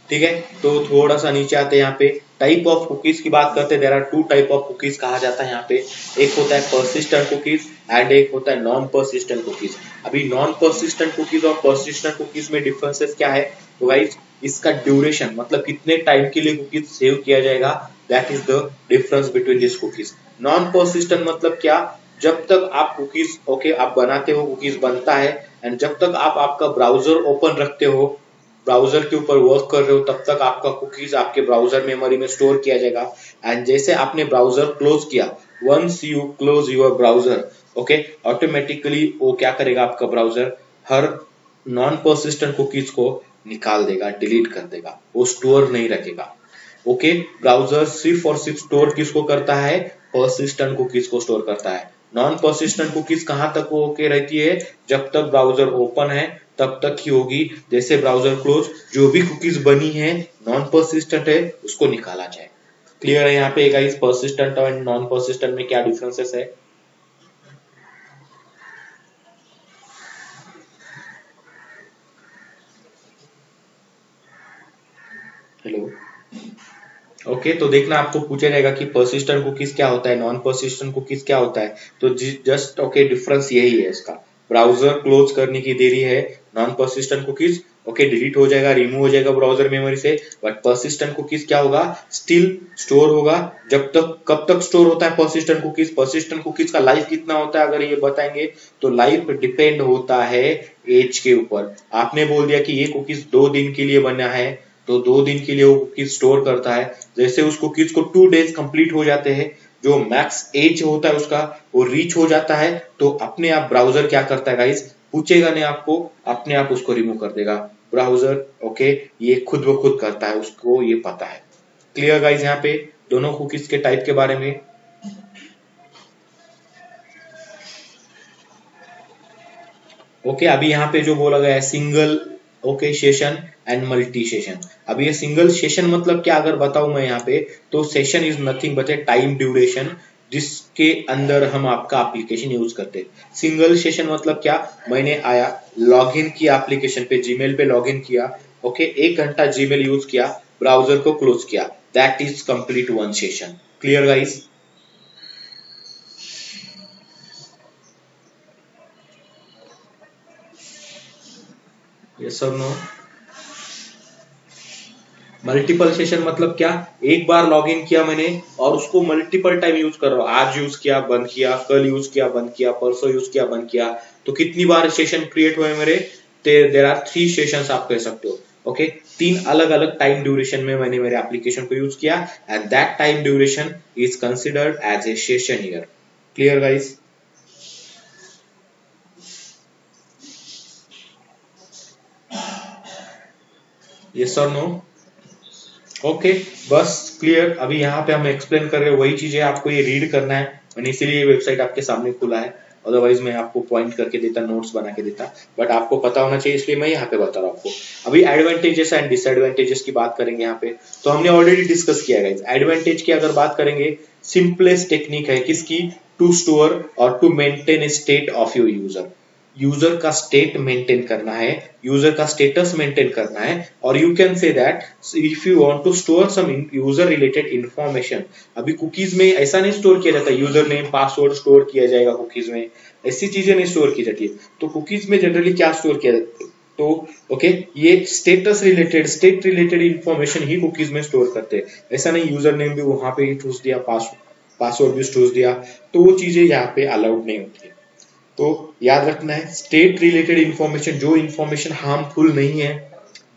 ठीक है, तो थोड़ा सा नीचे आते हैं, यहाँ पे टाइप ऑफ कुकीज की बात करते हैं, there are 2 type of cookies कहा जाता है यहाँ पे, एक होता है परसिस्टेंट कुकीज एंड एक होता है नॉन परसिस्टेंट कुकीज। अभी नॉन परसिस्टेंट कुकीज और परसिस्टेंट कुकीज में डिफरेंसेस क्या है, तो गाइस इसका ड्यूरेशन मतलब कितने टाइम के लिए कुकीज सेव किया जाएगा, that is the difference between this cookies. Non persistent मतलब क्या, जब तक आप कुकीज ओके आप बनाते हो, कुकीज बनता है, एंड जब तक आप आपका ब्राउजर ओपन रखते हो, ब्राउजर के ऊपर वर्क कर रहे हो, तब तक आपका कुकीज आपके ब्राउजर मेमोरी में स्टोर किया जाएगा, एंड जैसे आपने ब्राउजर क्लोज किया, once you close your browser, okay, automatically वो क्या करेगा, आपका ब्राउजर हर नॉन परसिस्टेंट कुकीज को निकाल देगा, डिलीट कर देगा, वो स्टोर नहीं रखेगा। ओके, ब्राउजर सिर्फ और सिर्फ स्टोर किसको करता है, परसिस्टेंट कुकीज को स्टोर करता है। नॉन परसिस्टेंट कुकीज कहां तक वो ओके रहती है, जब तक ब्राउजर ओपन है तब तक ही होगी, जैसे ब्राउजर क्लोज जो भी कुकीज बनी है नॉन परसिस्टेंट है उसको निकाला जाए। क्लियर है यहाँ पे गाइस, परसिस्टेंट और नॉन परसिस्टेंट में क्या डिफरेंसेस है? हेलो। ओके तो देखना आपको पूछा जाएगा कि पर्सिस्टेंट कुकीज क्या होता है, नॉन पर्सिस्टेंट कुकीज क्या होता है। तो जस्ट ओके डिफरेंस यही है इसका, ब्राउजर क्लोज करने की देरी है non persistent cookies, okay delete हो जाएगा, रिमूव हो जाएगा ब्राउजर मेमोरी से। बट पर्सिस्टेंट कुकीज क्या होगा, स्टिल स्टोर होगा। जब तक कब तक स्टोर होता है पर्सिस्टेंट कुकीज का लाइफ कितना होता है अगर ये बताएंगे तो लाइफ डिपेंड होता है एज के ऊपर। आपने बोल दिया कि ये कुकीज 2 दिन के लिए बना है तो 2 दिन के लिए वो कुकीज स्टोर करता है। जैसे उस कुकीज को 2 डेज कंप्लीट हो जाते हैं, जो मैक्स एज होता है उसका वो रीच हो जाता है, तो अपने आप ब्राउजर क्या करता है गाइस, पूछेगा नहीं आपको, अपने आप उसको रिमूव कर देगा ब्राउजर। ओके ये खुद ब खुद करता है, उसको ये पता है। क्लियर गाइस यहाँ पे दोनों कुकीज के टाइप के बारे में। ओके अभी यहाँ पे जो बोला गया है single okay session and multi session. अब ये सिंगल सेशन मतलब क्या अगर बताऊं मैं यहाँ पे, तो session is nothing but A time duration जिसके अंदर हम आपका एप्लीकेशन यूज करते हैं। सिंगल सेशन मतलब क्या, मैंने आया लॉग इन किया एप्लीकेशन पे, जीमेल पे लॉग इन किया, ओके 1 घंटा जीमेल यूज किया, ब्राउजर को क्लोज किया, that is complete one session. Clear guys. Yes और नो। मल्टीपल सेशन मतलब क्या, एक बार लॉगिन किया मैंने और उसको मल्टीपल टाइम यूज कर रहा हूँ, आज यूज किया बंद किया, कल यूज किया बंद किया, परसों यूज किया बंद किया, तो कितनी बार सेशन क्रिएट हुए मेरे, देर आर 3 सेशंस आप कह सकते हो। ओके 3 अलग अलग टाइम ड्यूरेशन में मैंने मेरे एप्लीकेशन को यूज किया and that time duration is considered as a session here. Clear guys. Yes और नो। ओके बस क्लियर। अभी यहाँ पे हम एक्सप्लेन कर रहे हैं वही चीजें, आपको ये रीड करना है, मैंने इसीलिए ये वेबसाइट आपके सामने खुला है, अदरवाइज मैं आपको पॉइंट करके देता, नोट्स बना के देता, बट आपको पता होना चाहिए इसलिए मैं यहाँ पे बता रहा हूँ आपको। अभी एडवांटेजेस एंड डिसएडवांटेजेस की बात करेंगे यहाँ पे, तो हमने ऑलरेडी डिस्कस किया है। एडवांटेज की अगर बात करेंगे, सिंपलेस्ट टेक्निक है किसकी, टू स्टोर और to maintain state of your user. User का स्टेट मेंटेन करना है, यूजर का स्टेटस मेंटेन करना है, और you can say that if you want to store some user related information. अभी कुकीज में ऐसा नहीं स्टोर किया जाता, यूजर नेम पासवर्ड स्टोर किया जाएगा कुकीज में, ऐसी चीजें नहीं स्टोर की जाती है। तो कुकीज में जनरली क्या स्टोर किया जाता है, तो ओके ये स्टेट रिलेटेड इंफॉर्मेशन ही कुकीज में स्टोर करते हैं। ऐसा नहीं यूजर नेम भी वहां पे ही चूज दिया, पासवर्ड भी चूज दिया, तो वो चीजें यहाँ पे अलाउड नहीं होती है। तो याद रखना है स्टेट रिलेटेड इंफॉर्मेशन, जो इंफॉर्मेशन हार्मफुल नहीं है,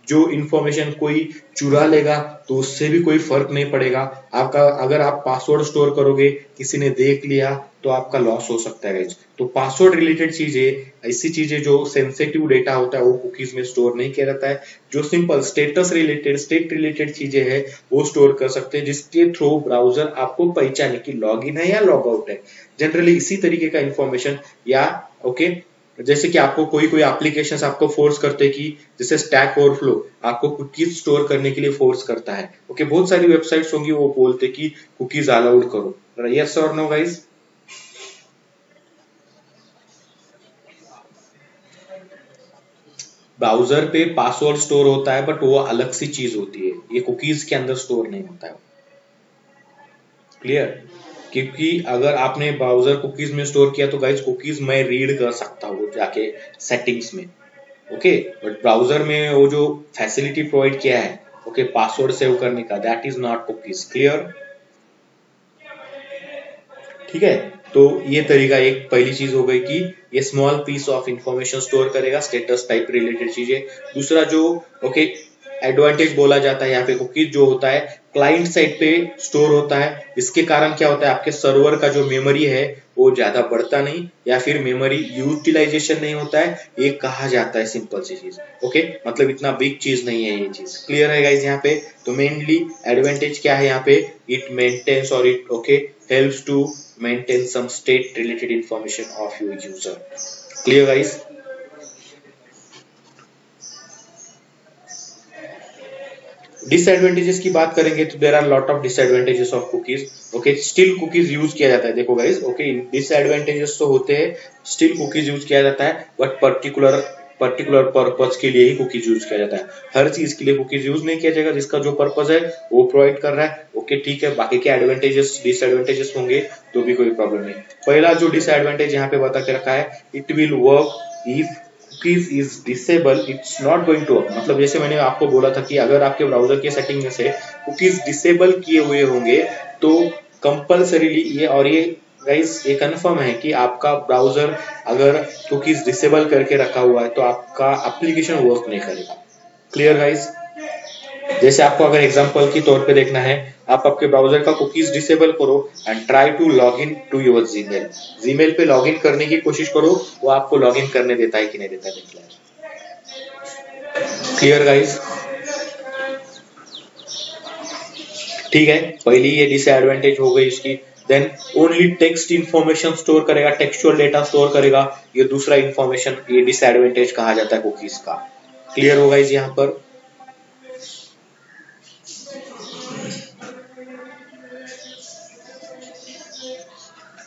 जो इंफॉर्मेशन कोई चुरा लेगा तो उससे भी कोई फर्क नहीं पड़ेगा आपका। अगर आप पासवर्ड स्टोर करोगे, किसी ने देख लिया तो आपका लॉस हो सकता है गाइस। तो पासवर्ड रिलेटेड चीजें, ऐसी चीजें जो सेंसिटिव डेटा होता है वो कुकीज में स्टोर नहीं किया जाता है। जो सिंपल स्टेट रिलेटेड चीजें है वो स्टोर कर सकते हैं, जिसके थ्रू ब्राउजर आपको पहचाने कि लॉग इन है या लॉग आउट है। जनरली इसी तरीके का इंफॉर्मेशन, या ओके जैसे कि आपको कोई कोई एप्लीकेशंस आपको फोर्स करते हैं कि जैसे स्टैक ओवरफ्लो आपको कुकीज स्टोर करने के लिए फोर्स करता है। ओके बहुत सारी वेबसाइट्स होंगी वो बोलते कि कुकीज अलाउड करो। यस और नो गाइस। ब्राउजर पे पासवर्ड स्टोर होता है बट वो अलग सी चीज होती है, ये कुकीज के अंदर स्टोर नहीं होता है। क्लियर। क्योंकि अगर आपने ब्राउजर कुकीज में स्टोर किया तो गाइस कुकीज मैं रीड कर सकता हूँ जाके सेटिंग्स में, ओके बट ब्राउजर में वो जो फैसिलिटी प्रोवाइड किया है ओके पासवर्ड सेव करने का, that is not cookies. Clear. ठीक है तो ये तरीका एक पहली चीज हो गई कि ये small piece of information store करेगा, स्टेटस टाइप रिलेटेड चीजें। दूसरा जो ओके एडवांटेज बोला जाता है यहाँ पे, कुकीज जो होता है क्लाइंट साइड पे स्टोर होता है, इसके कारण क्या होता है आपके सर्वर का जो मेमोरी है वो ज्यादा बढ़ता नहीं, या फिर मेमोरी यूटिलाइजेशन नहीं होता है, ये कहा जाता है सिंपल सी चीज। ओके मतलब इतना बिग चीज नहीं है ये चीज। क्लियर है गाइज यहाँ पे। तो मेनली एडवांटेज क्या है यहाँ पे, इट मेंटेन्स और it okay helps to maintain some state related information of your user. Clear guys. Disadvantages की बात करेंगे तो there are lot of disadvantages of cookies. Okay still cookies use किया जाता है, देखो गाइस ओके डिसएडवांटेजेस तो होते हैं, स्टिल कुकीज यूज किया जाता है बट पर्टिकुलर पर्टिकुलर पर्पज के लिए ही कुकीज यूज किया जाता है। हर चीज के लिए कुकीज यूज नहीं किया जाएगा, जिसका जो पर्पज है वो प्रोवाइड कर रहा है, ओके ठीक है। बाकी के एडवांटेजेस डिसएडवांटेजेस होंगे तो भी कोई प्रॉब्लम नहीं। पहला जो डिसएडवांटेज यहाँ पे बता के रखा है, it will work if cookies is disable, it's not going to work. मतलब जैसे मैंने आपको बोला था कि अगर आपके ब्राउजर के सेटिंग में से कुकीज डिसेबल किए हुए होंगे तो कंपल्सरीली ये गाइस ये कंफर्म है कि आपका ब्राउजर अगर कुकीज डिसेबल करके रखा हुआ है तो आपका एप्लीकेशन वर्क नहीं करेगा। Clear guys? जैसे आपको अगर एग्जांपल के तौर पे देखना है, आप आपके ब्राउजर का कुकीज डिसेबल करो and try to log in to your Gmail. Gmail पे लॉग इन करने की कोशिश करो, वो आपको लॉग इन करने देता है कि नहीं देता है, देख लें। Clear guys? ठीक है, पहली ये डिसएडवांटेज हो गई इसकी। Then only text information store करेगा, टेक्सचुअल डेटा स्टोर करेगा, ये दूसरा इंफॉर्मेशन, ये डिसएडवांटेज कहा जाता है कुकीज का। क्लियर होगा इस यहाँ पर?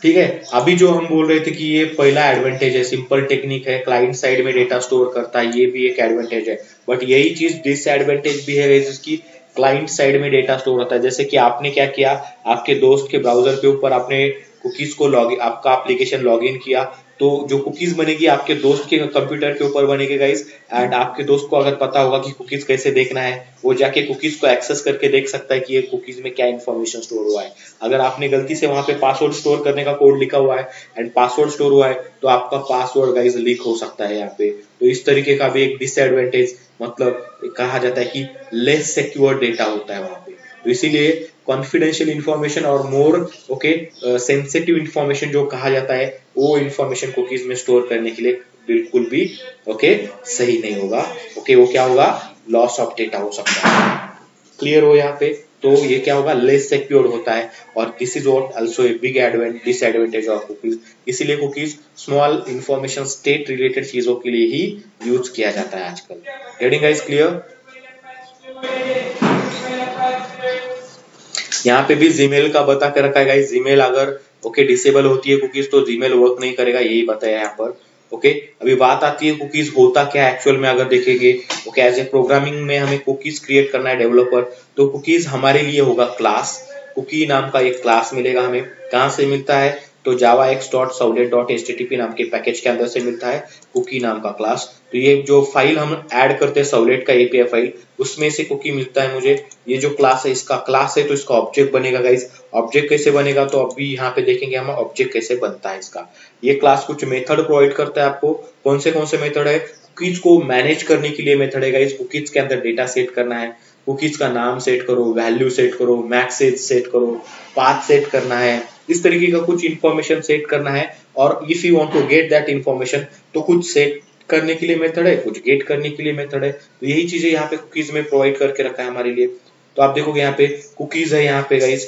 ठीक है, अभी जो हम बोल रहे थे कि ये पहला एडवांटेज है, सिंपल टेक्निक है, क्लाइंट साइड में डेटा स्टोर करता है, ये भी एक एडवांटेज है। बट यही चीज डिसएडवांटेज भी है जिसकी क्लाइंट साइड में डेटा स्टोर होता है। जैसे कि आपने क्या किया, आपके दोस्त के ब्राउजर के ऊपर आपने कुकीज को आपका एप्लीकेशन लॉग इन किया, तो जो कुकीज बनेगी आपके दोस्त के कंप्यूटर के ऊपर बनेगी गाइस। एंड आपके दोस्त को अगर पता होगा कि कुकीज कैसे देखना है, वो जाके कुकीज को एक्सेस करके देख सकता है कि ये कुकीज में क्या इन्फॉर्मेशन स्टोर हुआ है। अगर आपने गलती से वहां पे पासवर्ड स्टोर करने का कोड लिखा हुआ है एंड पासवर्ड स्टोर हुआ है तो आपका पासवर्ड गाइस लीक हो सकता है यहाँ पे। तो इस तरीके का भी एक डिसएडवांटेज, मतलब कहा जाता है कि लेस सिक्योर डेटा होता है वहां पे। तो इसीलिए कॉन्फिडेंशियल इंफॉर्मेशन और मोर सेंसिटिव इंफॉर्मेशन जो कहा जाता है, वो इंफॉर्मेशन कुकीज में स्टोर करने के लिए बिल्कुल भी सही नहीं होगा। वो क्या होगा, लॉस ऑफ डेटा हो सकता है। क्लियर हो यहाँ पे? तो ये क्या होगा, लेस सिक्योर होता है। और this is what also a big disadvantage of cookies. इसीलिए cookies small information state related चीजों के लिए ही यूज किया जाता है आजकल। Getting guys clear? यहाँ पे भी जीमेल का बता के रखा है गाइस। जीमेल अगर डिसेबल होती है कुकीज तो जीमेल वर्क नहीं करेगा, यही बताया यहाँ पर। अभी बात आती है कुकीज होता क्या एक्चुअल में अगर देखेंगे। एज ए प्रोग्रामिंग में हमें कुकीज क्रिएट करना है डेवलपर, तो कुकीज हमारे लिए होगा क्लास। कुकी नाम का एक क्लास मिलेगा हमें। कहाँ से मिलता है, तो javax.servlet.http नाम के पैकेज के अंदर से मिलता है कुकी नाम का क्लास। तो ये जो फाइल हम ऐड करते हैं सर्वलेट का एपीआई फाइल, उसमें से कुकी मिलता है मुझे। ये जो क्लास है, इसका क्लास है तो इसका ऑब्जेक्ट बनेगा गाइस। ऑब्जेक्ट कैसे बनेगा, तो अभी यहाँ पे देखेंगे हम ऑब्जेक्ट कैसे बनता है इसका। ये क्लास कुछ मेथड प्रोवाइड करता है आपको। कौन से मेथड है, कुकीज को मैनेज करने के लिए मेथड है गाइस। कुकीज के अंदर डेटा सेट करना है, कुकीज का नाम सेट करो, वैल्यू सेट करो, मैक्स एज सेट करो, पाथ सेट करना है, इस तरीके का कुछ इंफॉर्मेशन सेट करना है। और if you want to get that information, तो कुछ सेट करने के लिए मेथड है, कुछ गेट करने के लिए मेथड है। तो यही चीजें यहाँ पे कुकीज में प्रोवाइड करके रखा है हमारे लिए। तो आप देखोगे यहाँ पे कुकीज है यहाँ पे गाइस।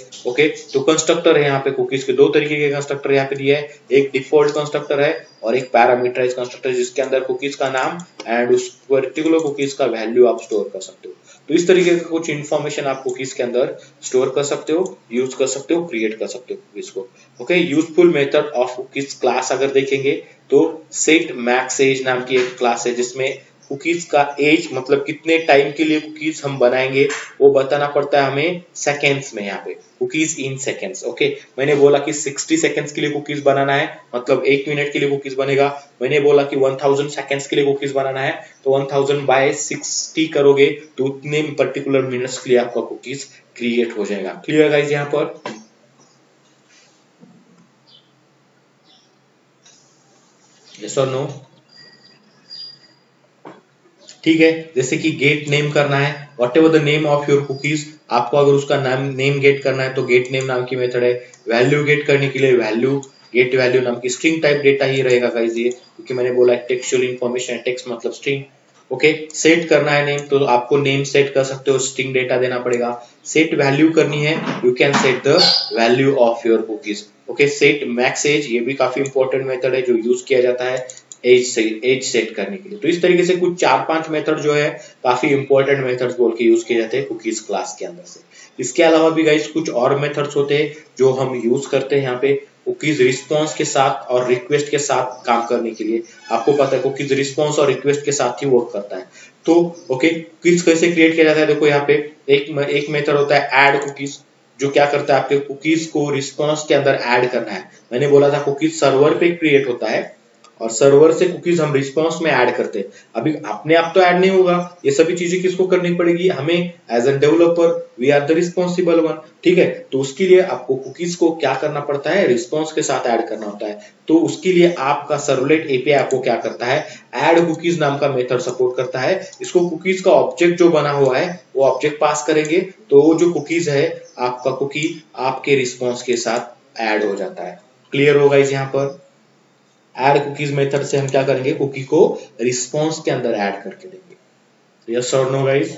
तो कंस्ट्रक्टर है यहाँ पे। कुकीज के दो तरीके के कंस्ट्रक्टर यहाँ पे दिया है, एक डिफॉल्ट कंस्ट्रक्टर है और एक पैरामीटराइज कंस्ट्रक्टर, जिसके अंदर कुकीज का नाम एंड उस पर्टिकुलर कुकीज का वैल्यू आप स्टोर कर सकते हो। तो इस तरीके का कुछ इन्फॉर्मेशन आप कुकीज के अंदर स्टोर कर सकते हो, यूज कर सकते हो, क्रिएट कर सकते हो कुकीज को। Useful method of cookies class अगर देखेंगे तो सेट मैक्स एज नाम की एक क्लास है, जिसमें कुकीज का एज मतलब कितने टाइम के लिए कुकीज हम बनाएंगे वो बताना पड़ता है हमें सेकेंड्स में। यहाँ पे कुकीज इन सेकेंड्स। मैंने बोला कि 60 सेकेंड्स के लिए कुकीज बनाना है, मतलब 1 मिनट के लिए कुकीज बनेगा। मैंने बोला कि 1000 सेकेंड्स के लिए कुकीज बनाना है, तो 1000 बाय 60 करोगे तो उतने पर्टिकुलर मिनट्स के लिए आपका कुकीज क्रिएट हो जाएगा। क्लियर गाइस यहाँ पर? यस और नो? ठीक है, जैसे कि गेट नेम करना है, what ever the name of your cookies, आपको अगर उसका नाम नेम गेट करना है तो गेट नेम नाम की मेथड है। वैल्यू गेट करने के लिए वैल्यू गेट वैल्यू नाम की स्ट्रिंग टाइप डेटा ही रहेगा गाइस ये, क्योंकि मैंने बोला टेक्सचुअल इंफॉर्मेशन है, टेक्स्ट मतलब स्ट्रिंग। सेट करना है नेम, तो आपको नेम सेट कर सकते हो, स्ट्रिंग डेटा देना पड़ेगा। सेट वैल्यू करनी है, you can set the value of your cookies. Set max age, ये भी काफी इंपॉर्टेंट मेथड है जो यूज किया जाता है एज सेट करने के लिए। तो इस तरीके से कुछ 4-5 मेथड जो है काफी इंपॉर्टेंट मेथड्स बोल के यूज किए जाते हैं कुकीज क्लास के अंदर से। इसके अलावा भी गाइस कुछ और मेथड्स होते हैं जो हम यूज करते हैं यहाँ पे। कुकीज रिस्पॉन्स के साथ और रिक्वेस्ट के साथ काम करने के लिए। आपको पता है कुकीज रिस्पॉन्स और रिक्वेस्ट के साथ ही वर्क करता है। तो ओके, कुकीज कैसे क्रिएट किया जाता है, देखो यहाँ पे एक मेथड होता है ऐड कुकीज, जो क्या करता है आपके कुकीज को रिस्पॉन्स के अंदर ऐड करना है। मैंने बोला था कुकीज सर्वर पे क्रिएट होता है और सर्वर से कुकीज हम रिस्पॉन्स में ऐड करते हैं। अभी अपने आप तो ऐड नहीं होगा, ये सभी चीजें किसको करनी पड़ेगी, हमें as an developer, we are the responsible one, ठीक है। तो उसके लिए आपको कुकीज को क्या करना पड़ता है, रिस्पॉन्स के साथ ऐड करना होता है। तो उसके लिए आपका सर्वलेट एपीआई आपको क्या करता है, ऐड कुकीज नाम का मेथड सपोर्ट करता है। इसको कुकीज का ऑब्जेक्ट जो बना हुआ है वो ऑब्जेक्ट पास करेंगे, तो जो कुकीज है आपका कुकी आपके रिस्पॉन्स के साथ ऐड हो जाता है। क्लियर होगा इस यहाँ पर, ऐड कुकीज मेथड से हम क्या करेंगे, कुकी को रिस्पॉन्स के अंदर ऐड करके देंगे। यस और नो गाइस?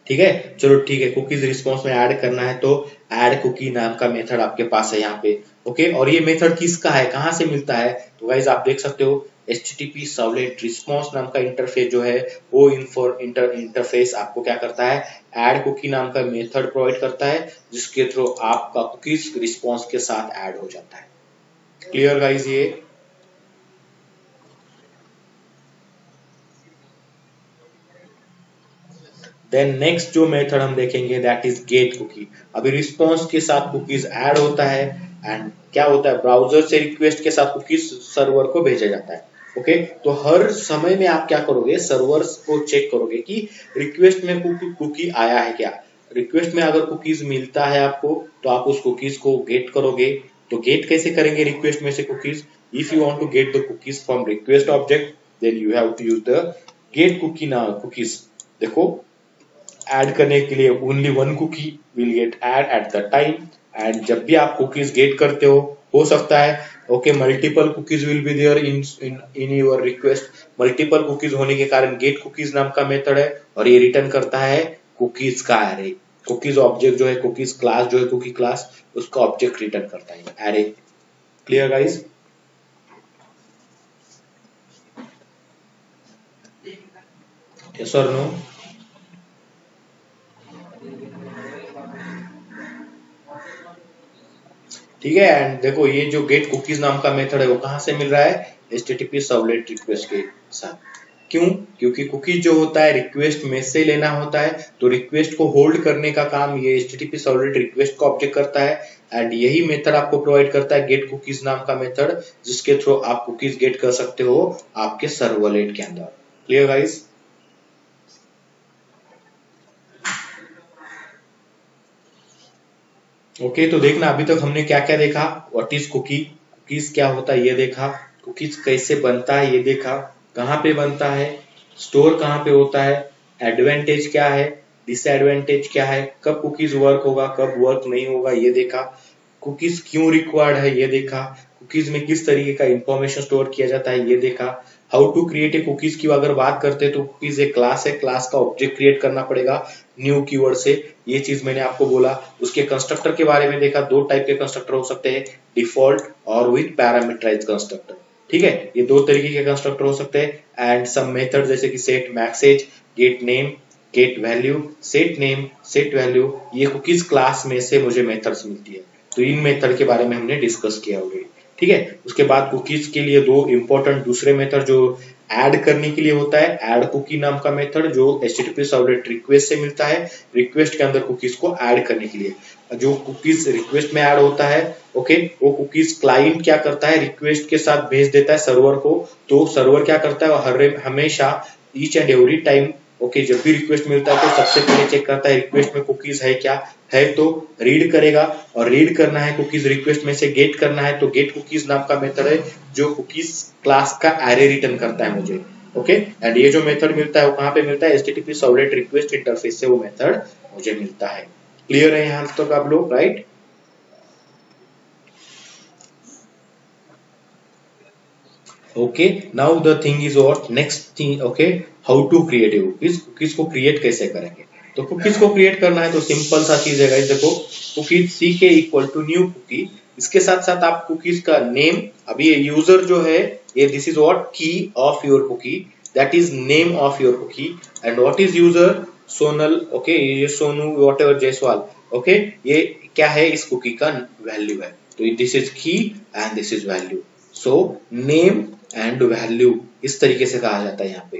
ठीक है, चलो ठीक है, कुकीज रिस्पॉन्स में ऐड करना है तो ऐड कुकी नाम का मेथड आपके पास है यहाँ पे। ओके, और ये मेथड किसका है, कहाँ से मिलता है, तो गाइस आप देख सकते हो HTTP सर्वलेट रिस्पॉन्स नाम का इंटरफेस जो है वो इंटरफेस आपको क्या करता है, ऐड कुकी नाम का मेथड प्रोवाइड करता है, जिसके थ्रू आपका कुकीज रिस्पॉन्स के साथ ऐड हो जाता है। क्लियर गाइस ये? देन नेक्स्ट जो मेथड हम देखेंगे दैट इज गेट कुकी। अभी रिस्पॉन्स के साथ कुकीज ऐड होता है एंड क्या होता है, ब्राउजर से रिक्वेस्ट के साथ कुकीज सर्वर को भेजा जाता है। ओके, तो हर समय में आप क्या करोगे, सर्वर्स को चेक करोगे कि रिक्वेस्ट में कुकी आया है क्या। रिक्वेस्ट में अगर कुकीज मिलता है आपको तो आप उस कुकीज को गेट करोगे। तो गेट कैसे करेंगे रिक्वेस्ट में से cookies, if you want to get the cookies from request object then you have to use the get cookie now cookies. देखो, ऐड करने के लिए only one cookie will get add at the time, and जब भी आप cookies get करते हो सकता है okay multiple cookies will be there in your request. Multiple cookies होने के कारण गेट कुकीज नाम का मेथड है और ये रिटर्न करता है कुकीज का एरे। कुकीज ऑब्जेक्ट जो है, कुकीज क्लास जो है, कुकी क्लास, उसका ऑब्जेक्ट रिटर्न करता है एरे। Clear guys? यस और नो? ठीक है, एंड देखो ये जो गेट कुकीज नाम का मेथड है वो कहां से मिल रहा है, HTTP सर्वलेट रिक्वेस्ट के साथ। क्यों? क्योंकि कुकीज जो होता है रिक्वेस्ट में से लेना होता है, तो रिक्वेस्ट को होल्ड करने का काम ये HTTP सर्वलेट रिक्वेस्ट का ऑब्जेक्ट करता है एंड यही मेथड आपको प्रोवाइड करता है गेट कुकीज नाम का मेथड, जिसके थ्रू आप कुकीज गेट कर सकते हो आपके सर्वलेट के अंदर। Clear guys? ओके, तो देखना अभी तक हमने क्या क्या देखा, व्हाट इज कुकी, कुकीज क्या होता है ये देखा, कुकीज कैसे बनता है ये देखा, कहाँ पे बनता है, स्टोर कहाँ पे होता है, एडवांटेज क्या है, डिसएडवांटेज क्या है, कब कुकीज वर्क होगा कब वर्क नहीं होगा ये देखा, कुकीज क्यों रिक्वायर्ड है ये देखा, कुकीज में किस तरीके का इंफॉर्मेशन स्टोर किया जाता है ये देखा, how to create a cookies की अगर बात करते हैं तो कुकीज एक क्लास है, क्लास का ऑब्जेक्ट क्रिएट करना पड़ेगा न्यू कीवर्ड से, ये चीज मैंने आपको बोला। उसके कंस्ट्रक्टर के बारे में देखा, दो टाइप के कंस्ट्रक्टर हो सकते हैं, डिफॉल्ट और विथ पैरामीटराइज्ड कंस्ट्रक्टर। ठीक है, ये दो तरीके के कंस्ट्रक्टर हो सकते हैं एंड सम मेथड जैसे कि set message, gate name, get value, set name, set value, ये कुकीज क्लास में से मुझे मेथड्स मिलती है। तो इन मेथड के बारे में हमने डिस्कस किया ऑलरेडी। ठीक है, उसके बाद कुकीज के लिए दो इंपॉर्टेंट दूसरे मेथड जो ऐड करने के लिए होता है, ऐड कुकी नाम का मेथड जो HTTP सर्वलेट रिक्वेस्ट से मिलता है, रिक्वेस्ट के अंदर कुकीज को ऐड करने के लिए। जो कुकीज रिक्वेस्ट में ऐड होता है ओके, वो कुकीज क्लाइंट क्या करता है, रिक्वेस्ट के साथ भेज देता है सर्वर को, तो सर्वर क्या करता है, हर हमेशा each and every time okay जब भी रिक्वेस्ट मिलता है तो सबसे पहले चेक करता है रिक्वेस्ट में कुकीज है क्या, है तो रीड करेगा, और रीड करना है कुकीज रिक्वेस्ट में से गेट करना है तो गेट कुकीज नाम का मेथड है जो कुकीज क्लास का एरे रिटर्न करता है मुझे। ओके, एंड ये जो मेथड मिलता है वो कहाँ पे मिलता है, HTTP सर्वलेट रिक्वेस्ट इंटरफेस से वो मेथड मुझे मिलता है। क्लियर है यहाँ तक आप लोग, right? Okay, now the thing is what next thing, okay how to create a cookies, cookies को क्रिएट कैसे करेंगे। तो कुकीज को क्रिएट करना है तो सिंपल सा चीज है गाइस, देखो cookies CK equal to new cookie, इसके साथ साथ आप कुकीज का नेम, अभी ये यूजर जो है ये this is what key of your cookie, that is name of your cookie, and what is user, Sonal, okay, ये Sonu whatever Jaiswal, okay, ये क्या है, इस कुकी का वैल्यू है। तो this is key and this is value. So name and value इस तरीके से कहा जाता है यहाँ पे।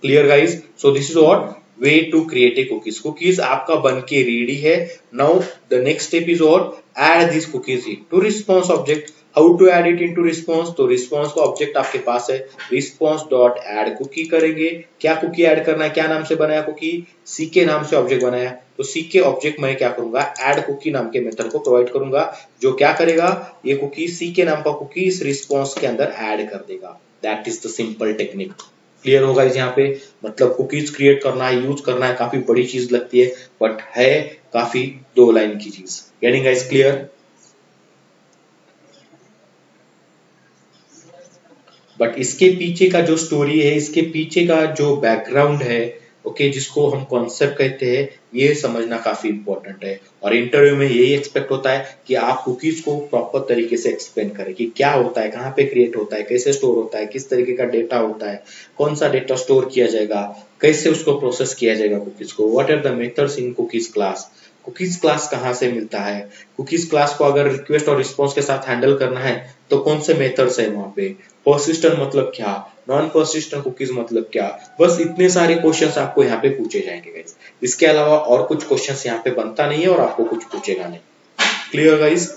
Clear guys? So this is what way to create a cookies. Cookies आपका बन के रेडी है। Now the next step is what, add this cookies to response object. How to add it into response? तो response का object आपके पास है, response dot add cookie करेंगे। क्या कुकी ऐड करना है, क्या नाम से बनाया कुकी, सी के नाम से ऑब्जेक्ट बनाया, तो सी के ऑब्जेक्ट मैं क्या करूंगा, ऐड कुकी नाम के मेथड को प्रोवाइड करूंगा, जो क्या करेगा, ये कुकी सी के नाम का कुकी इस रिस्पॉन्स के अंदर ऐड कर देगा। That is the simple technique. Clear होगा इस यहाँ पे? मतलब कुकीज क्रिएट करना है, यूज करना है, काफी बड़ी चीज लगती है, बट है काफी 2 लाइन की चीज। Getting guys clear? बट इसके पीछे का जो स्टोरी है, इसके पीछे का जो बैकग्राउंड है, ओके, जिसको हम कॉन्सेप्ट कहते हैं, ये समझना काफी इंपॉर्टेंट है। और इंटरव्यू में यही एक्सपेक्ट होता है कि आप कुकीज को प्रॉपर तरीके से एक्सप्लेन करें कि क्या होता है, कहाँ पे क्रिएट होता है, कैसे स्टोर होता है, किस तरीके का डेटा होता है, कौन सा डेटा स्टोर किया जाएगा, कैसे उसको प्रोसेस किया जाएगा कुकीज को, what are the methods in cookies class, cookies class कहाँ से मिलता है, कुकीज क्लास को अगर रिक्वेस्ट और रिस्पॉन्स के साथ हैंडल करना है तो कौन से मेथड्स है वहां पे, पर्सिस्टेंट मतलब क्या, नॉन पर्सिस्टेंट कुकीज मतलब क्या। बस इतने सारे क्वेश्चंस आपको यहाँ पे पूछे जाएंगे गाइस। इसके अलावा और कुछ क्वेश्चंस यहाँ पे बनता नहीं है और आपको कुछ पूछेगा नहीं। Clear guys?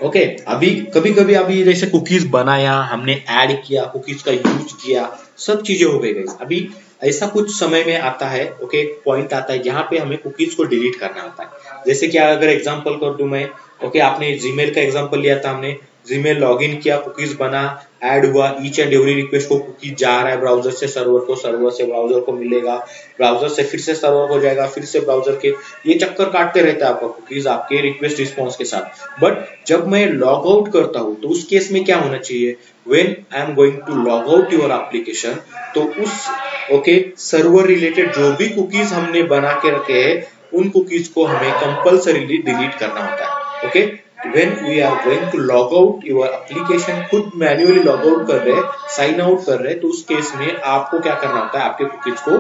ओके, अभी कभी कभी अभी जैसे कुकीज बनाया हमने, ऐड किया, कुकीज का यूज किया, सब चीजें हो गई गाइस। अभी ऐसा कुछ समय में आता है, ओके, पॉइंट आता है जहां पे हमें कुकीज को डिलीट करना होता है। जैसे कि अगर एग्जांपल कर दूं मैं, ओके, आपने जीमेल का एग्जांपल लिया था, हमने जीमेल लॉगिन किया, कुकीज बना, ऐड हुआ, ईच एंड एवरी रिक्वेस्ट को कुकीज जा रहा है ब्राउजर से सर्वर को, सर्वर से ब्राउजर को मिलेगा, ब्राउजर से फिर से सर्वर को जाएगा, फिर से ब्राउजर के, ये चक्कर काटते रहता है आपका कुकीज आपके रिक्वेस्ट रिस्पॉन्स के साथ। बट जब मैं लॉग आउट करता हूं तो उस केस में क्या होना चाहिए, when I am going to log out your application, तो उस, ओके, सर्वर रिलेटेड जो भी कुकीज हमने बना के रखे हैं उन कुकीज को हमें कंपल्सरीली डिलीट करना होता है। Okay, when we are going to log out your application, खुद मैन्युअली लॉग आउट कर रहे हैं, साइन आउट कर रहे हैं, तो उस केस में आपको क्या करना होता है, आपके कुकीज को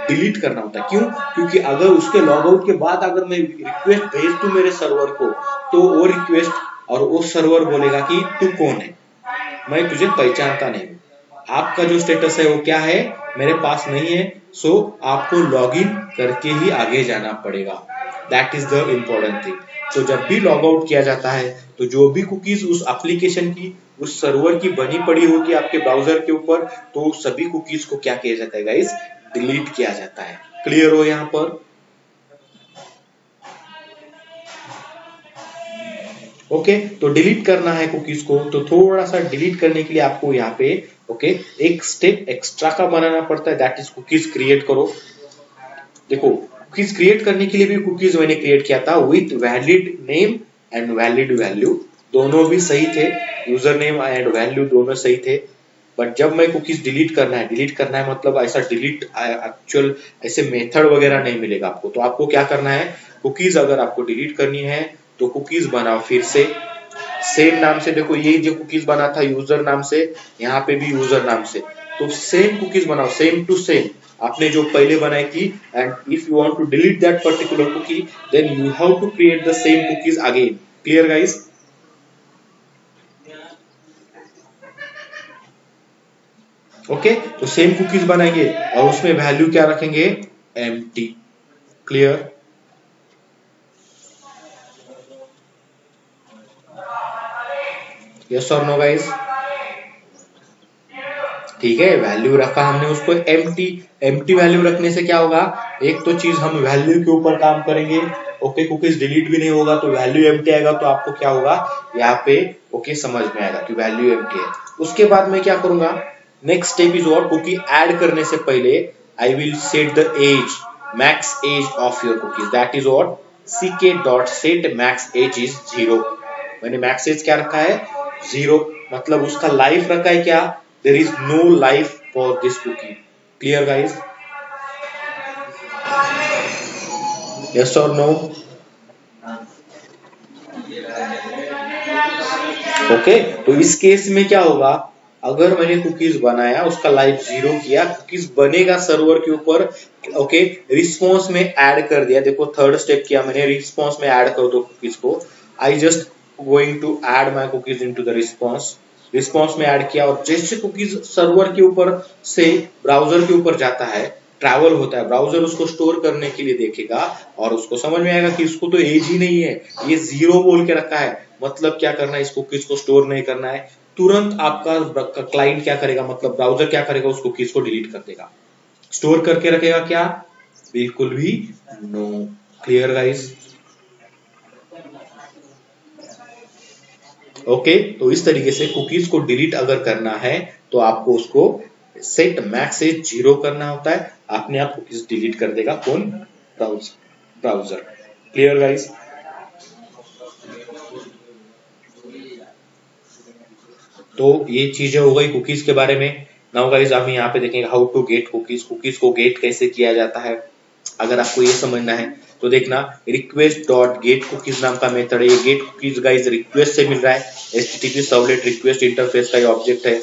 डिलीट करना होता है। क्यों? क्योंकि अगर उसके लॉग आउट के बाद अगर मैं रिक्वेस्ट भेज दूं मेरे सर्वर को, तो वो रिक्वेस्ट और वो सर्वर बोलेगा कि तू कौन है, मैं तुझे पहचानता नहीं हूँ, आपका जो स्टेटस है वो क्या है, मेरे पास नहीं है। सो आपको लॉगिन करके ही आगे जाना पड़ेगा। That is the important thing. तो जब भी लॉग आउट किया जाता है तो जो भी कुकीज उस एप्लीकेशन की, उस सर्वर की बनी पड़ी होगी आपके ब्राउजर के ऊपर, तो सभी कुकीज को क्या किया जाता है गाइस, डिलीट किया जाता है। क्लियर हो यहाँ पर? ओके, तो डिलीट करना है कुकीज को, तो थोड़ा सा डिलीट करने के लिए आपको यहाँ पे, ओके, एक स्टेप एक्स्ट्रा का बनाना पड़ता है, दैट इज कुकीज क्रिएट करो। देखो, कुकीज क्रिएट करने के लिए भी कुकीज मैंने क्रिएट किया था with valid name and valid value, दोनों भी सही थे, यूजर नेम एंड वैल्यू दोनों सही थे। बट जब मैं कुकीज डिलीट करना है, डिलीट करना है मतलब ऐसा डिलीट एक्चुअल ऐसे मेथड वगैरह नहीं मिलेगा आपको। तो आपको क्या करना है, कुकीज अगर आपको डिलीट करनी है तो कुकीज बनाओ फिर से, सेम नाम से। देखो, ये जो कुकीज बना था यूजर नाम से, यहाँ पे भी यूजर नाम से, तो सेम कुकीज बनाओ, सेम टू सेम आपने जो पहले बनाई थी। And if you want to delete that particular cookie, then you have to create the same cookies again. Clear guys? Okay, तो सेम कुकीज बनाएंगे और उसमें वैल्यू क्या रखेंगे, एम्प्टी। क्लियर? यस और नो गाइस? ठीक है, वैल्यू रखा हमने उसको एम्प्टी। एम्प्टी वैल्यू रखने से क्या होगा, एक तो चीज हम वैल्यू के ऊपर काम करेंगे, ओके, कुकीज डिलीट भी नहीं होगा तो वैल्यू एम्प्टी आएगा, तो आपको क्या होगा यहाँ पे, ओके, समझ में आएगा कि वैल्यू एम्प्टी है। उसके बाद मैं क्या करूंगा, next step is what, cookie add करने से पहले I will set the age, max age of your cookies, that is what ck dot set max age is 0। मैंने मैक्स एज क्या रखा है, 0, मतलब उसका लाइफ रखा है क्या, there is no life for this cookie. Clear guys? Yes or no? Okay, तो इस केस में क्या होगा, अगर मैंने कुकीज बनाया, उसका लाइफ 0 किया, कुकीज बनेगा सर्वर के ऊपर, ओके, रिस्पॉन्स में ऐड कर दिया, देखो थर्ड स्टेप किया मैंने, रिस्पॉन्स में ऐड कर दो कुकीज को, I just going to add my cookies into the response, response में ऐड किया, और जैसे कुकीज सर्वर के ऊपर से ब्राउजर के ऊपर जाता है, ट्रैवल होता है, ब्राउजर उसको स्टोर करने के लिए देखेगा और उसको समझ में आएगा कि इसको तो एज ही नहीं है, ये 0 बोल के रखा है, मतलब क्या करना है, इस कुकीज को स्टोर नहीं करना है, तुरंत आपका क्लाइंट क्या करेगा, मतलब ब्राउजर क्या करेगा, उस कुकीज को डिलीट कर देगा। स्टोर करके रखेगा क्या? बिल्कुल भी नो। Clear guys? ओके, तो इस तरीके से कुकीज को डिलीट अगर करना है तो आपको उसको सेट मैक्स से 0 करना होता है, अपने आप कुकीज डिलीट कर देगा कौन? ब्राउजर। Clear guys? तो ये चीजें हो गई कुकीज के बारे में। नाउ गाइस हम यहाँ पे देखेंगे how to get cookies, cookies को गेट कैसे किया जाता है। अगर आपको ये समझना है तो देखना, रिक्वेस्ट डॉट गेट कुकीज नाम का मेथड है, ये गेट कुकीज गाइस रिक्वेस्ट से मिल रहा है, एचटीटीपी सर्वलेट रिक्वेस्ट इंटरफेस का ये ऑब्जेक्ट है।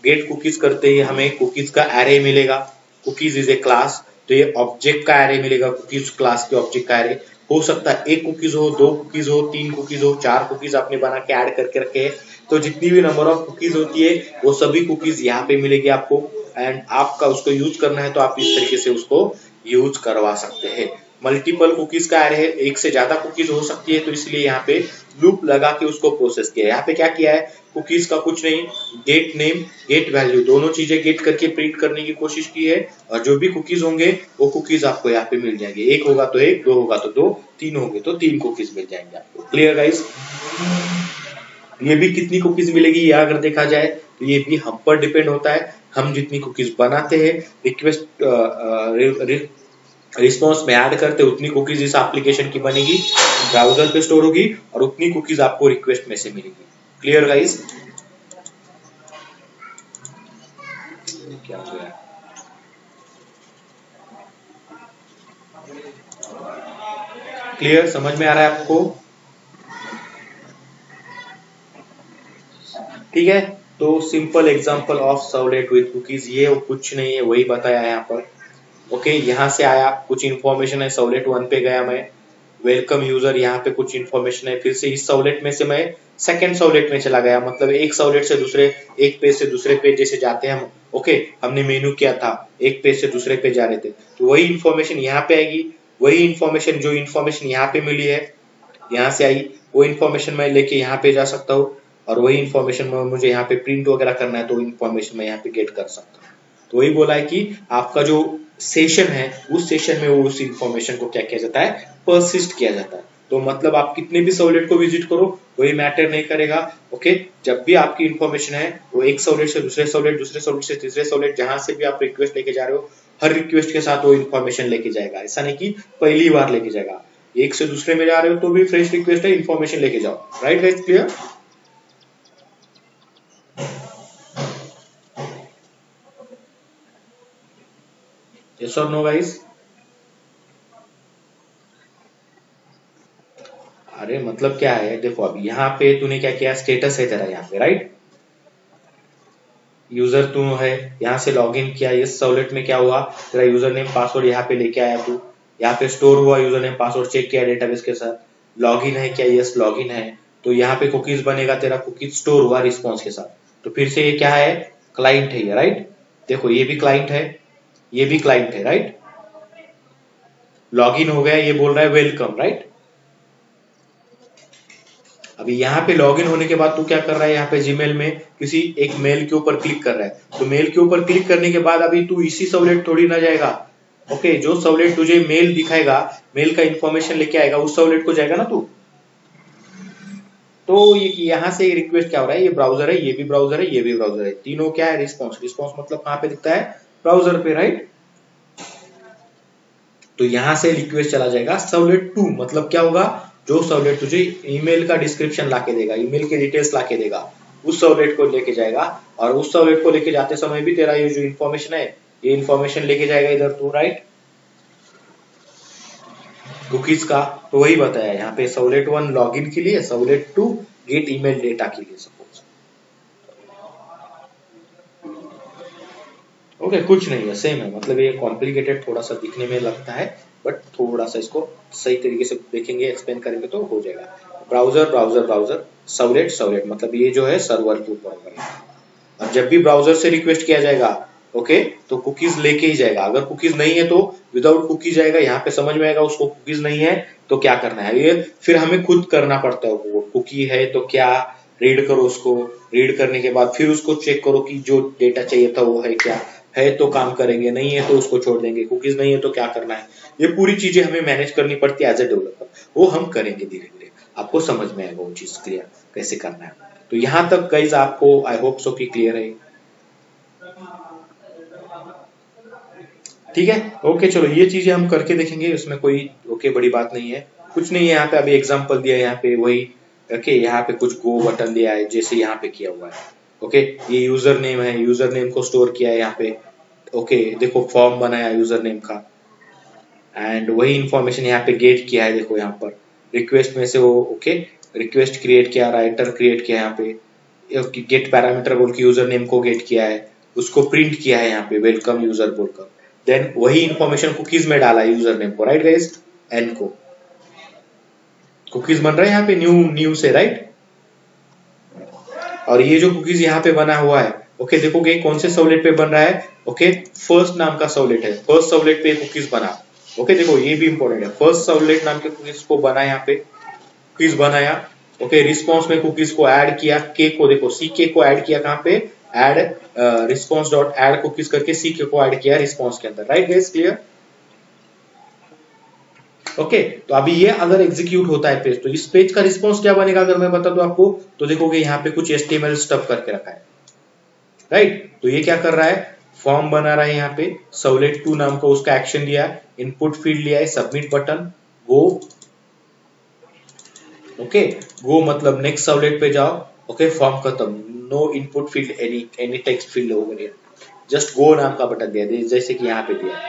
गेट कुकीज करते ही हमें कुकीज का एरे मिलेगा, कुकीज इज ए क्लास, तो ये ऑब्जेक्ट का एरे मिलेगा, कुकीज क्लास के ऑब्जेक्ट का एरे हो सकता है, एक कुकीज हो, 2 कुकीज हो, 3 कुकीज हो, 4 कुकीज आपने बना के ऐड करके रखे हैं, तो जितनी भी नंबर ऑफ कुकीज होती है वो सभी कुकीज यहाँ पे मिलेगी आपको, एंड आपका उसको यूज करना है तो आप इस तरीके से उसको यूज करवा सकते हैं। मल्टीपल कुकीज का एरे है, एक से ज्यादा कुकीज हो सकती है, तो इसलिए यहाँ पे लूप लगा के उसको प्रोसेस किया है। यहाँ पे क्या किया है, कुकीज का कुछ नहीं, गेट नेम गेट वैल्यू दोनों चीजें गेट करके प्रिंट करने की कोशिश की है, और जो भी कुकीज होंगे वो कुकीज आपको यहाँ पे मिल जाएंगे, एक होगा तो एक, 2 होगा तो 2, 3 होंगे तो 3 कुकीज मिल जाएंगे आपको। Clear guys? ये भी कितनी कुकीज मिलेगी ये अगर देखा जाए तो ये भी हम पर डिपेंड होता है, हम जितनी कुकीज बनाते हैं, रिक्वेस्ट रिस्पॉन्स में ऐड करते उतनी कुकीज इस एप्लीकेशन की बनेगी, ब्राउजर पे स्टोर होगी, और उतनी कुकीज आपको रिक्वेस्ट में से मिलेगी। Clear guys? क्या हो गया? क्लियर? समझ में आ रहा है आपको? ठीक है, तो simple example of servlet with cookies, ये कुछ नहीं है, वही बताया यहाँ पर। ओके, यहाँ से आया कुछ इन्फॉर्मेशन है, सर्वलेट 1 पे गया मैं, वेलकम यूजर, यहाँ पे कुछ इन्फॉर्मेशन है, फिर से इस सर्वलेट में से मैं सेकंड सर्वलेट में चला गया, मतलब एक सर्वलेट से दूसरे, एक पेज से दूसरे पेज जैसे जाते हैं हम, ओके, हमने मेनू किया था, एक पेज से दूसरे पेज जा रहे थे, तो वही इन्फॉर्मेशन यहाँ पे आएगी, वही इन्फॉर्मेशन जो इन्फॉर्मेशन यहाँ पे मिली है, यहाँ से आई, वो इन्फॉर्मेशन मैं लेके यहाँ पे जा सकता हूँ, और वही इन्फॉर्मेशन मुझे यहाँ पे प्रिंट वगैरह करना है तो इन्फॉर्मेशन मैं यहाँ पे गेट कर सकता हूँ। तो वही बोला है कि आपका जो सेशन है, उस सेशन में वो उस इन्फॉर्मेशन को क्या किया जाता है, परसिस्ट किया जाता है। तो मतलब आप कितने भी सर्वलेट को विजिट करो वही मैटर नहीं करेगा, ओके, जब भी आपकी इन्फॉर्मेशन है वो एक सर्वलेट से दूसरे सर्वलेट, दूसरे सर्वलेट से तीसरे सर्वलेट, जहां से भी आप रिक्वेस्ट लेके जा रहे हो, हर रिक्वेस्ट के साथ वो इन्फॉर्मेशन लेके जाएगा, ऐसा नहीं कि पहली बार लेके जाएगा, एक से दूसरे में जा रहे हो तो भी फ्रेश रिक्वेस्ट है, इन्फॉर्मेशन लेके जाओ। Right guys? क्लियर? यस और नो गाइस? अरे मतलब क्या है, देखो अब यहाँ पे तूने क्या किया, स्टेटस है तेरा यहाँ पे, राइट, यूजर तू है, यहाँ से लॉगिन किया, इस सर्वलेट में क्या हुआ, तेरा यूजर नेम पासवर्ड यहाँ पे लेके आया तू, यहाँ पे स्टोर हुआ यूजर नेम पासवर्ड, चेक किया डेटाबेस के साथ, लॉगिन है क्या, यस लॉगिन है, तो यहाँ पे कुकीज बनेगा, तेरा कुकीज स्टोर हुआ रिस्पॉन्स के साथ, तो फिर से ये क्या है, क्लाइंट है ये, राइट, देखो ये भी क्लाइंट है, ये भी क्लाइंट है, राइट, लॉगिन हो गया, ये बोल रहा है वेलकम, राइट। अभी यहाँ पे लॉगिन होने के बाद तू क्या कर रहा है, यहाँ पे जीमेल में किसी एक मेल के ऊपर क्लिक कर रहा है, तो मेल के ऊपर क्लिक करने के बाद अभी तू इसी सर्वलेट थोड़ी ना जाएगा, ओके, जो सर्वलेट तुझे मेल दिखाएगा, मेल का इंफॉर्मेशन लेके आएगा, उस सर्वलेट को जाएगा ना तू। तो ये यहाँ से रिक्वेस्ट क्या हो रहा है, ये ब्राउजर है, ये भी ब्राउजर है, ये भी ब्राउजर है, तीनों क्या है, रिस्पॉन्स, रिस्पॉन्स मतलब कहाँ पे दिखता है, ब्राउजर पे, राइट। तो यहाँ से रिक्वेस्ट चला जाएगा सर्वलेट 2, मतलब क्या होगा, जो सर्वलेट तुझे ईमेल का डिस्क्रिप्शन लाके देगा, ईमेल के डिटेल्स लाके देगा, उस सर्वलेट को लेके जाएगा, और उस सर्वलेट को लेके जाते समय भी तेरा ये जो इन्फॉर्मेशन है, ये इन्फॉर्मेशन लेके जाएगा इधर तू, राइट, कुकीज का। तो वही बताया यहाँ पे, सर्वलेट 1 लॉगिन के लिए, सर्वलेट 2 गेट ईमेल डेटा के लिए, सपोज। ओके कुछ नहीं है, सेम है, मतलब ये कॉम्प्लिकेटेड थोड़ा सा दिखने में लगता है, बट थोड़ा सा इसको सही तरीके से देखेंगे, एक्सप्लेन करेंगे तो हो जाएगा। Browser browser browser, servlet servlet, मतलब ये जो है सर्वर के ऊपर होगा। अब जब भी ब्राउजर से रिक्वेस्ट किया जाएगा, ओके, तो कुकीज लेके ही जाएगा। अगर कुकीज नहीं है तो विदाउट कुकीज जाएगा। यहाँ पे समझ में आएगा उसको कुकीज नहीं है तो क्या करना है, ये फिर हमें खुद करना पड़ता है। वो कुकी है तो क्या, रीड करो उसको, रीड करने के बाद फिर उसको चेक करो कि जो डेटा चाहिए था वो है क्या, है तो काम करेंगे, नहीं है तो उसको छोड़ देंगे, कुकीज नहीं है तो क्या करना है। ये पूरी चीजें हमें मैनेज करनी पड़ती है एज ए डेवलपर, वो हम करेंगे धीरे धीरे, आपको समझ में आएगा वो चीज क्लियर कैसे करना है। तो यहाँ तक गाइज आपको आई होप सो कि क्लियर है, ठीक है। ओके चलो ये चीजें हम करके देखेंगे, उसमें कोई ओके बड़ी बात नहीं है, कुछ नहीं है। यहाँ पे अभी एग्जांपल दिया है, यहाँ पे वही ओके, यहाँ पे कुछ गो बटन दिया है जैसे यहाँ पे किया हुआ है। ओके ये यूजर नेम है, यूजर नेम को स्टोर किया है यहाँ पे। ओके देखो फॉर्म बनाया यूजर नेम का, एंड वही इंफॉर्मेशन यहाँ पे गेट किया है, देखो यहाँ पर रिक्वेस्ट में से वो ओके रिक्वेस्ट क्रिएट किया, राइटर क्रिएट किया यहाँ पे, गेट पैरामीटर बोल के यूजर नेम को गेट किया है, उसको प्रिंट किया है यहाँ पे वेलकम यूजर बोलकर, देन वही इंफॉर्मेशन कुकीज में डाला है यूजर नेम को, राइट गाइस, एन को कुकीज बन रहा है यहाँ पे न्यू न्यू से, राइट। और ये जो कुकीज यहाँ पे बना हुआ है, ओके देखोगे कौन से सर्वलेट पे बन रहा है, ओके फर्स्ट नाम का सर्वलेट है, फर्स्ट सर्वलेट पे कुकीज बना। ओके देखो ये भी इंपॉर्टेंट है, फर्स्ट सर्वलेट नाम के कुकीज को बना, यहाँ पे कुकीज बनाया। ओके रिस्पॉन्स में कुकीज को ऐड किया, के को देखो सी के को ऐड किया, कहाँ पे add response dot add cookies करके सी के को ऐड किया रिस्पॉन्स के अंदर, राइट गाइस क्लियर। ओके तो अभी ये अगर एग्जीक्यूट होता है पेज, तो इस पेज का रिस्पॉन्स क्या बनेगा अगर मैं बता दूं आपको, तो देखोगे यहाँ पे कुछ HTML स्टफ करके रखा है, राइट। तो ये क्या कर रहा है, फॉर्म बना रहा है, यहाँ पे सर्वलेट 2 नाम का उसका एक्शन लिया, इनपुट फील्ड लिया है, submit button, go. Okay go मतलब नेक्स्ट सर्वलेट पे जाओ, ओके फॉर्म खत्म, no input field any text field over, just go नाम का बटन दिया, जैसे कि यहाँ पे दिया,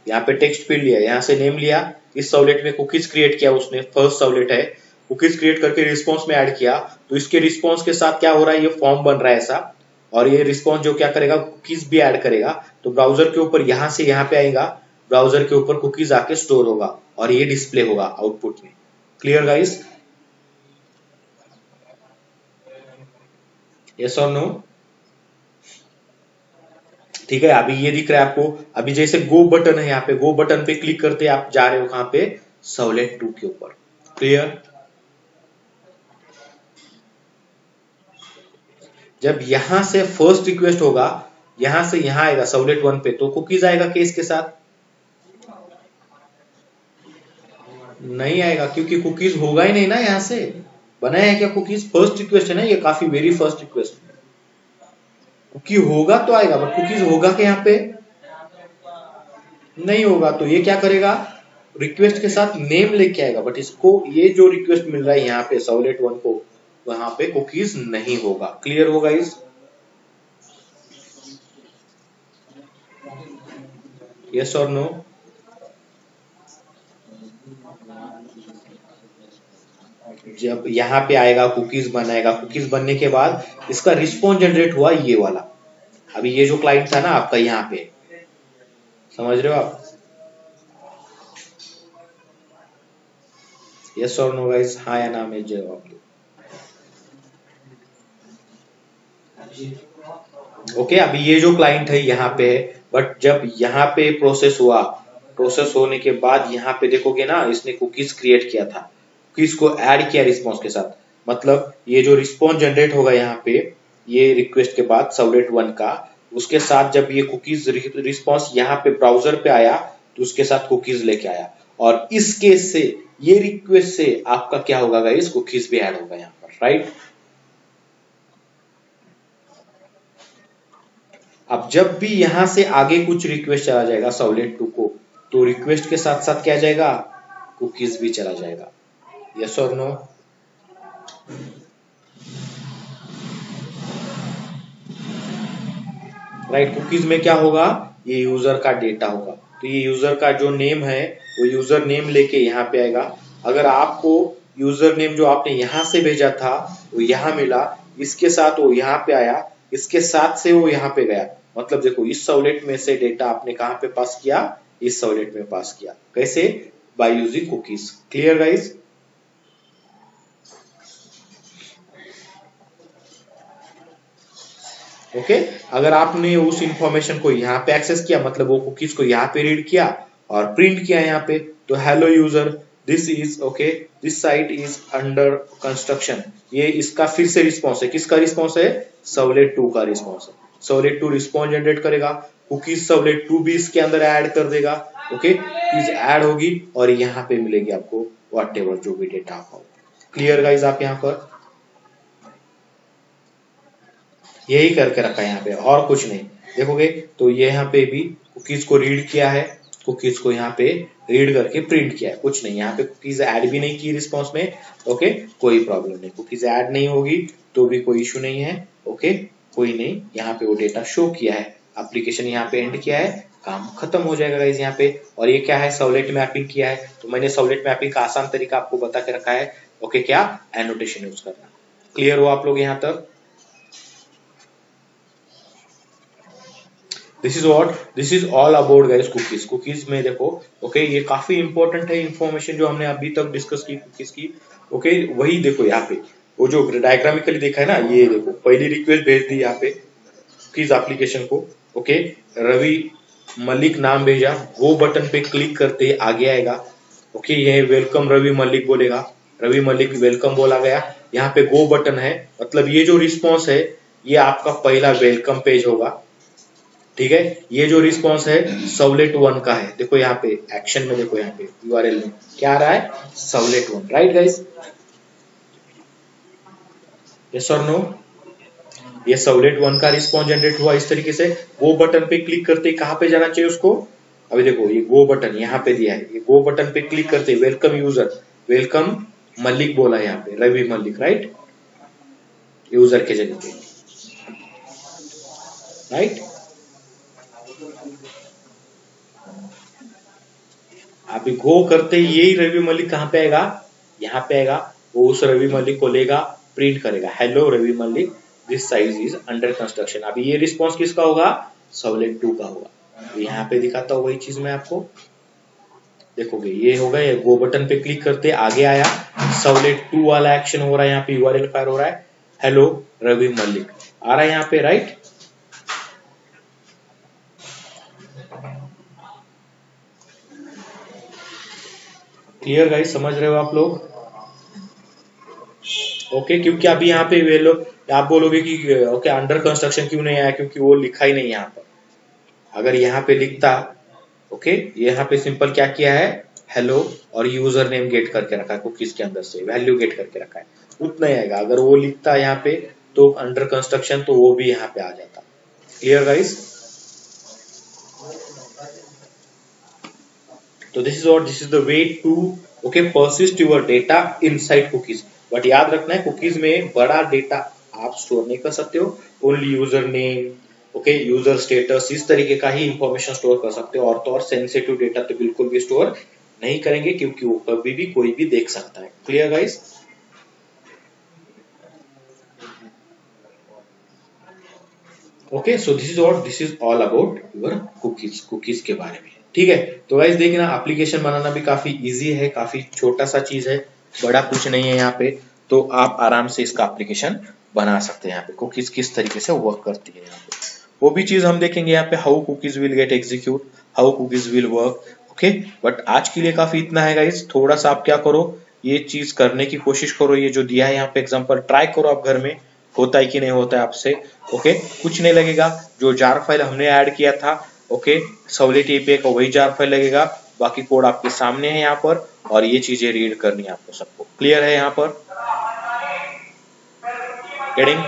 यहाँ पे टेक्स्ट फील्ड लिया, यहाँ से नेम लिया, इस सर्वलेट में कुकीज क्रिएट किया उसने, फर्स्ट सर्वलेट है, कुकीज क्रिएट करके रिस्पॉन्स में ऐड किया, तो इसके रिस्पॉन्स के साथ क्या हो रहा है, ये फॉर्म बन रहा है ऐसा, और ये रिस्पॉन्स जो क्या करेगा कुकीज भी ऐड करेगा, तो ब्राउजर के ऊपर यहाँ से यहाँ पे आएगा, ब्राउजर के ऊपर कुकीज आके स्टोर होगा और ये डिस्प्ले होगा आउटपुट में। क्लियर गाइस, यस और नो। ठीक है अभी ये दिख रहा है आपको, अभी जैसे गो बटन है, यहाँ पे गो बटन पे क्लिक करते आप जा रहे हो कहां पे, सर्वलेट 2 के ऊपर। क्लियर, जब यहां से फर्स्ट रिक्वेस्ट होगा, यहां से यहां आएगा सर्वलेट 1 पे, तो कुकीज आएगा केस के साथ, नहीं आएगा क्योंकि कुकीज होगा ही नहीं ना, यहां से बनाया है क्या कुकीज, फर्स्ट रिक्वेस्ट है ना ये, काफी वेरी फर्स्ट रिक्वेस्ट, कुकी होगा तो आएगा, बट कुकीज होगा कि यहाँ पे नहीं होगा, तो ये क्या करेगा, रिक्वेस्ट के साथ नेम लेके आएगा, बट इसको ये जो रिक्वेस्ट मिल रहा है यहाँ पे सर्वलेट 1 को, वहां पे कुकीज नहीं होगा। क्लियर होगा इस, यस और नो। जब यहाँ पे आएगा कुकीज बनाएगा, कुकीज बनने के बाद इसका रिस्पॉन्स जनरेट हुआ ये वाला, अभी ये जो क्लाइंट था ना आपका यहाँ पे, समझ रहे हो आप, यस और नो गाइस, हाँ या ना में जवाब दो। ओके अभी ये जो क्लाइंट है यहाँ पे, बट जब यहाँ पे प्रोसेस हुआ, प्रोसेस होने के बाद यहाँ पे देखोगे ना, इसने कुकीज क्रिएट किया था, कुकीज को ऐड किया रिस्पॉन्स के साथ, मतलब ये जो रिस्पॉन्स जनरेट होगा यहाँ पे, ये रिक्वेस्ट के बाद सर्वलेट 1 का, उसके साथ जब ये कुकीज रिस्पॉन्स यहाँ पे ब्राउजर पे आया, तो उसके साथ कुकीज लेके आया, और इस केस से ये रिक्वेस्ट से आपका क्या होगा गाइस, कुकीज भी ऐड होगा यहाँ पर, राइट। अब जब भी यहां से आगे कुछ रिक्वेस्ट चला जाएगा सर्वलेट 2 को, तो रिक्वेस्ट के साथ साथ क्या जाएगा, कुकीज भी चला जाएगा, यस और नो। राइट कुकीज में क्या होगा, ये यूजर का डेटा होगा, तो ये यूजर का जो नेम है वो यूजर नेम लेके यहाँ पे आएगा, अगर आपको यूजर नेम जो आपने यहाँ से भेजा था वो यहाँ मिला, इसके साथ वो यहाँ पे आया, इसके साथ से वो यहाँ पे गया, मतलब देखो इस सर्वलेट में से डेटा आपने कहां पे पास किया, इस सर्वलेट में पास किया। कैसे? By using cookies. Clear guys? Okay, अगर आपने उस इंफॉर्मेशन को यहाँ पे एक्सेस किया, मतलब वो कुकीज को यहाँ पे रीड किया और प्रिंट किया यहाँ पे, तो hello user, this is okay, this site is under construction. ये इसका फिर से रिस्पॉन्स है। किसका रिस्पॉन्स है? सर्वलेट 2 का रिस्पॉन्स है। सर्वलेट 2 रिस्पॉन्स जनरेट करेगा, कुकीज सर्वलेट 2 भी इसके अंदर ऐड कर देगा। ओके, कुकीज ऐड होगी और यहाँ पे मिलेगी आपको वॉट एवर जो भी डेटा होगा। Clear guys? आप यहाँ पर यही करके रखा है यहाँ पे, और कुछ नहीं। देखोगे तो ये यहाँ पे भी कुकीज को रीड किया है, कुकीज को यहाँ पे रीड करके प्रिंट किया है, कुछ नहीं। यहाँ पे कुकीज ऐड भी नहीं की रिस्पॉन्स में। ओके, कोई प्रॉब्लम नहीं, कुकीज ऐड नहीं होगी तो भी कोई इशू नहीं है। ओके, कोई नहीं, यहाँ पे वो डेटा शो किया है, एप्लीकेशन यहाँ पे एंड किया है, काम खत्म हो जाएगा गाइस यहाँ पे। और ये क्या है? सर्वलेट मैपिंग किया है। तो मैंने सर्वलेट मैपिंग का आसान तरीका आपको बता के रखा है। ओके, क्या? एनोटेशन यूज करना। क्लियर हो आप लोग यहाँ तक? This is all about guys cookies. Cookies में देखो, ओके, ये काफी इंपॉर्टेंट है इंफॉर्मेशन जो हमने अभी तक डिस्कस की कुकीज की। ओके, वही देखो यहाँ पे वो जो डायग्रामिकली देखा है ना, ये देखो पहली रिक्वेस्ट भेज दी यहाँ पे कुकीज एप्लीकेशन को। ओके, रवि मलिक नाम भेजा, गो बटन पे क्लिक करते ही आगे आएगा। ओके, ये वेलकम रवि मलिक बोलेगा, रवि मलिक वेलकम बोला गया। यहाँ पे गो बटन है, मतलब ये जो रिस्पॉन्स है ये आपका पहला वेलकम पेज होगा। ठीक है, ये जो रिस्पॉन्स है सर्वलेट 1 का है। देखो यहाँ पे एक्शन में, देखो यहाँ पे यूआरएल में क्या आ रहा है? Servlet 1, right guys? यस और नो? ये सर्वलेट 1 का रिस्पॉन्स जनरेट हुआ इस तरीके से। गो बटन पे क्लिक करते ही कहां पे जाना चाहिए उसको? अभी देखो ये गो बटन यहाँ पे दिया है, ये गो बटन पे क्लिक करते वेलकम यूजर, वेलकम मलिक बोला यहाँ पे, रवि मलिक, राइट? यूजर के जगह पे, राइट? अभी गो करते ही यही रवि मलिक कहाँ पे आएगा? यहाँ पे आएगा। वो उस रवि मलिक को लेगा, प्रिंट करेगा, hello Ravi Malik, this size is under construction. अभी ये रिस्पॉन्स किसका होगा? सर्वलेट 2 का होगा। यहाँ पे दिखाता हूँ वही चीज मैं आपको। देखोगे ये होगा, ये गो बटन पे क्लिक करते आगे आया, सर्वलेट 2 वाला एक्शन हो रहा है, यहाँ पे यूआरएल फायर हो रहा है, हेलो रवि मलिक आ रहा है यहाँ पे, राइट? Clear guys? समझ रहे हो आप लोग? ओके, क्योंकि अभी यहाँ पे वे लोग, आप बोलोगे कि ओके अंडर कंस्ट्रक्शन क्यों नहीं आया? क्योंकि वो लिखा ही नहीं यहाँ पर। अगर यहाँ पे लिखता, ओके, यहाँ पे सिंपल क्या किया है, हेलो और यूजर नेम गेट करके रखा है, कुकीज के अंदर से वैल्यू गेट करके रखा है, उतना ही आएगा। अगर वो लिखता यहाँ पे तो अंडर कंस्ट्रक्शन, तो वो भी यहाँ पे आ जाता। Clear guys? तो this is the way to okay persist your data inside cookies. But याद रखना है, कुकीज में बड़ा डेटा आप स्टोर नहीं कर सकते हो। Only user name, okay, user status, इस तरीके का ही इंफॉर्मेशन स्टोर कर सकते हो। और तो और सेंसिटिव डेटा तो बिल्कुल भी स्टोर नहीं करेंगे, क्योंकि वो कभी भी कोई भी देख सकता है। Clear guys? Okay, so this is all about your cookies, cookies के बारे में। ठीक है, तो गाइस देखना, एप्लीकेशन बनाना भी काफी इजी है, काफी छोटा सा चीज है, बड़ा कुछ नहीं है यहाँ पे। तो आप आराम से इसका एप्लीकेशन बना सकते हैं। यहाँ पे कुकीज किस तरीके से वर्क करती है, यहाँ पे वो भी चीज हम देखेंगे यहाँ पे, how cookies will get execute, how cookies will work. Okay, but आज के लिए काफी इतना है गाइस। थोड़ा सा आप क्या करो, ये चीज करने की कोशिश करो, ये जो दिया है यहाँ पे एग्जांपल, ट्राई करो आप घर में, होता है कि नहीं होता है आपसे। ओके, कुछ नहीं लगेगा, जो जार फाइल हमने ऐड किया था, ओके, सर्वलेट एपीआई का वही जार फाइल लगेगा, बाकी कोड आपके सामने है यहाँ पर, और ये चीजें रीड करनी है आपको सबको। क्लियर है यहाँ पर? गेटिंग?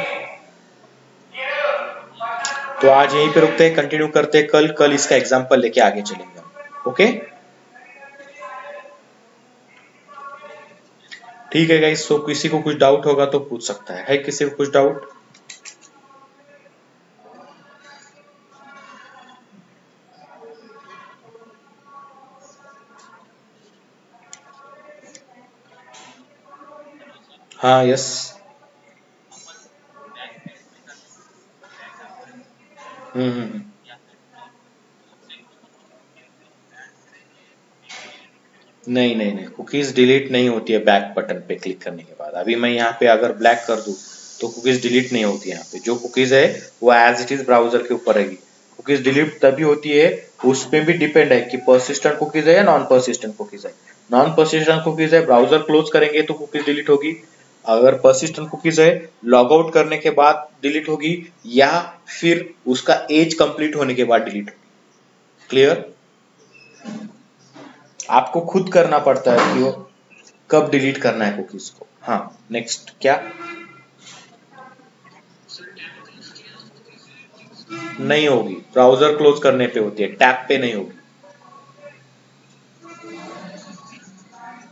तो आज यहीं पे रुकते हैं, कंटिन्यू करते हैं कल, कल इसका एग्जाम्पल लेके आगे चलेंगे हम। ओके, ठीक है गाइस। सो किसी को कुछ डाउट होगा तो पूछ सकता है किसी को कुछ डाउट? हाँ, यस। नहीं नहीं नहीं, कुकीज डिलीट नहीं होती है बैक बटन पे क्लिक करने के बाद। अभी मैं यहाँ पे अगर ब्लैक कर दूं तो कुकीज डिलीट नहीं होती है। यहाँ पे जो कुकीज है वो एज इट इज ब्राउजर के ऊपर रहेगी। कुकीज डिलीट तभी होती है, उसमें भी डिपेंड है कि परसिस्टेंट कुकीज है या नॉन परसिस्टेंट कुकीज है। नॉन परसिस्टेंट कुकीज है, ब्राउजर क्लोज करेंगे तो कुकीज डिलीट होगी। अगर परसिस्टेंट कुकीज है, लॉग आउट करने के बाद डिलीट होगी, या फिर उसका एज कंप्लीट होने के बाद डिलीट होगी। क्लियर? आपको खुद करना पड़ता है कि वो कब डिलीट करना है कुकीज को। हाँ, नेक्स्ट क्या? नहीं होगी, ब्राउजर क्लोज करने पे होती है, टैब पे नहीं होगी।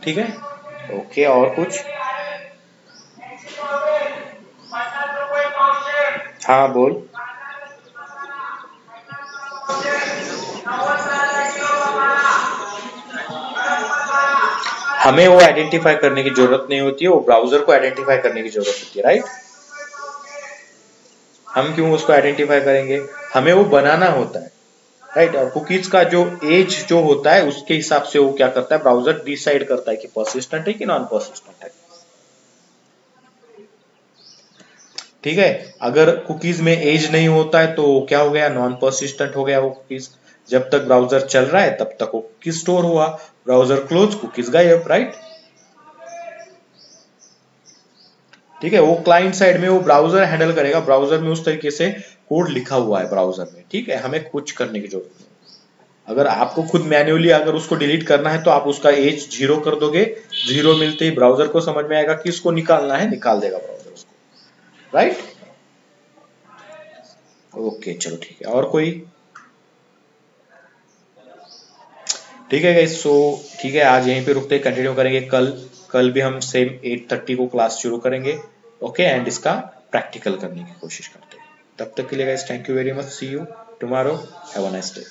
ठीक है, ओके। और कुछ? हाँ बोल। हमें वो आइडेंटिफाई करने की जरूरत नहीं होती है, वो ब्राउजर को आइडेंटिफाई करने की जरूरत होती है, राइट? हम क्यों उसको आइडेंटिफाई करेंगे? हमें वो बनाना होता है, राइट? और कुकीज का जो एज जो होता है उसके हिसाब से वो क्या करता है, ब्राउजर डिसाइड करता है कि परसिस्टेंट है कि नॉन परसिस्टेंट है। ठीक है, अगर कुकीज में एज नहीं होता है तो क्या हो गया, नॉन परसिस्टेंट हो गया वो कुकीज। जब तक ब्राउजर चल रहा है तब तक वो कुकीज स्टोर हुआ, ब्राउजर क्लोज, कुकीज गायब, राइट? ठीक है, वो क्लाइंट साइड में वो ब्राउजर हैंडल करेगा, ब्राउजर में उस तरीके से कोड लिखा हुआ है ब्राउजर में। ठीक है, हमें कुछ करने की जरूरत नहीं। अगर आपको खुद मैन्युअली अगर उसको डिलीट करना है तो आप उसका एज 0 कर दोगे, 0 मिलते ही ब्राउजर को समझ में आएगा कि इसको निकालना है, निकाल देगा ब्राउजर उसको, राइट? ओके चलो ठीक है, और कोई? ठीक है गाइस, सो ठीक है, आज यहीं पे रुकते हैं, कंटिन्यू करेंगे कल। कल भी हम सेम 8:30 को क्लास शुरू करेंगे, ओके? एंड इसका प्रैक्टिकल करने की कोशिश करते हैं। तब तक के लिए guys, thank you very much, see you tomorrow, have a nice day.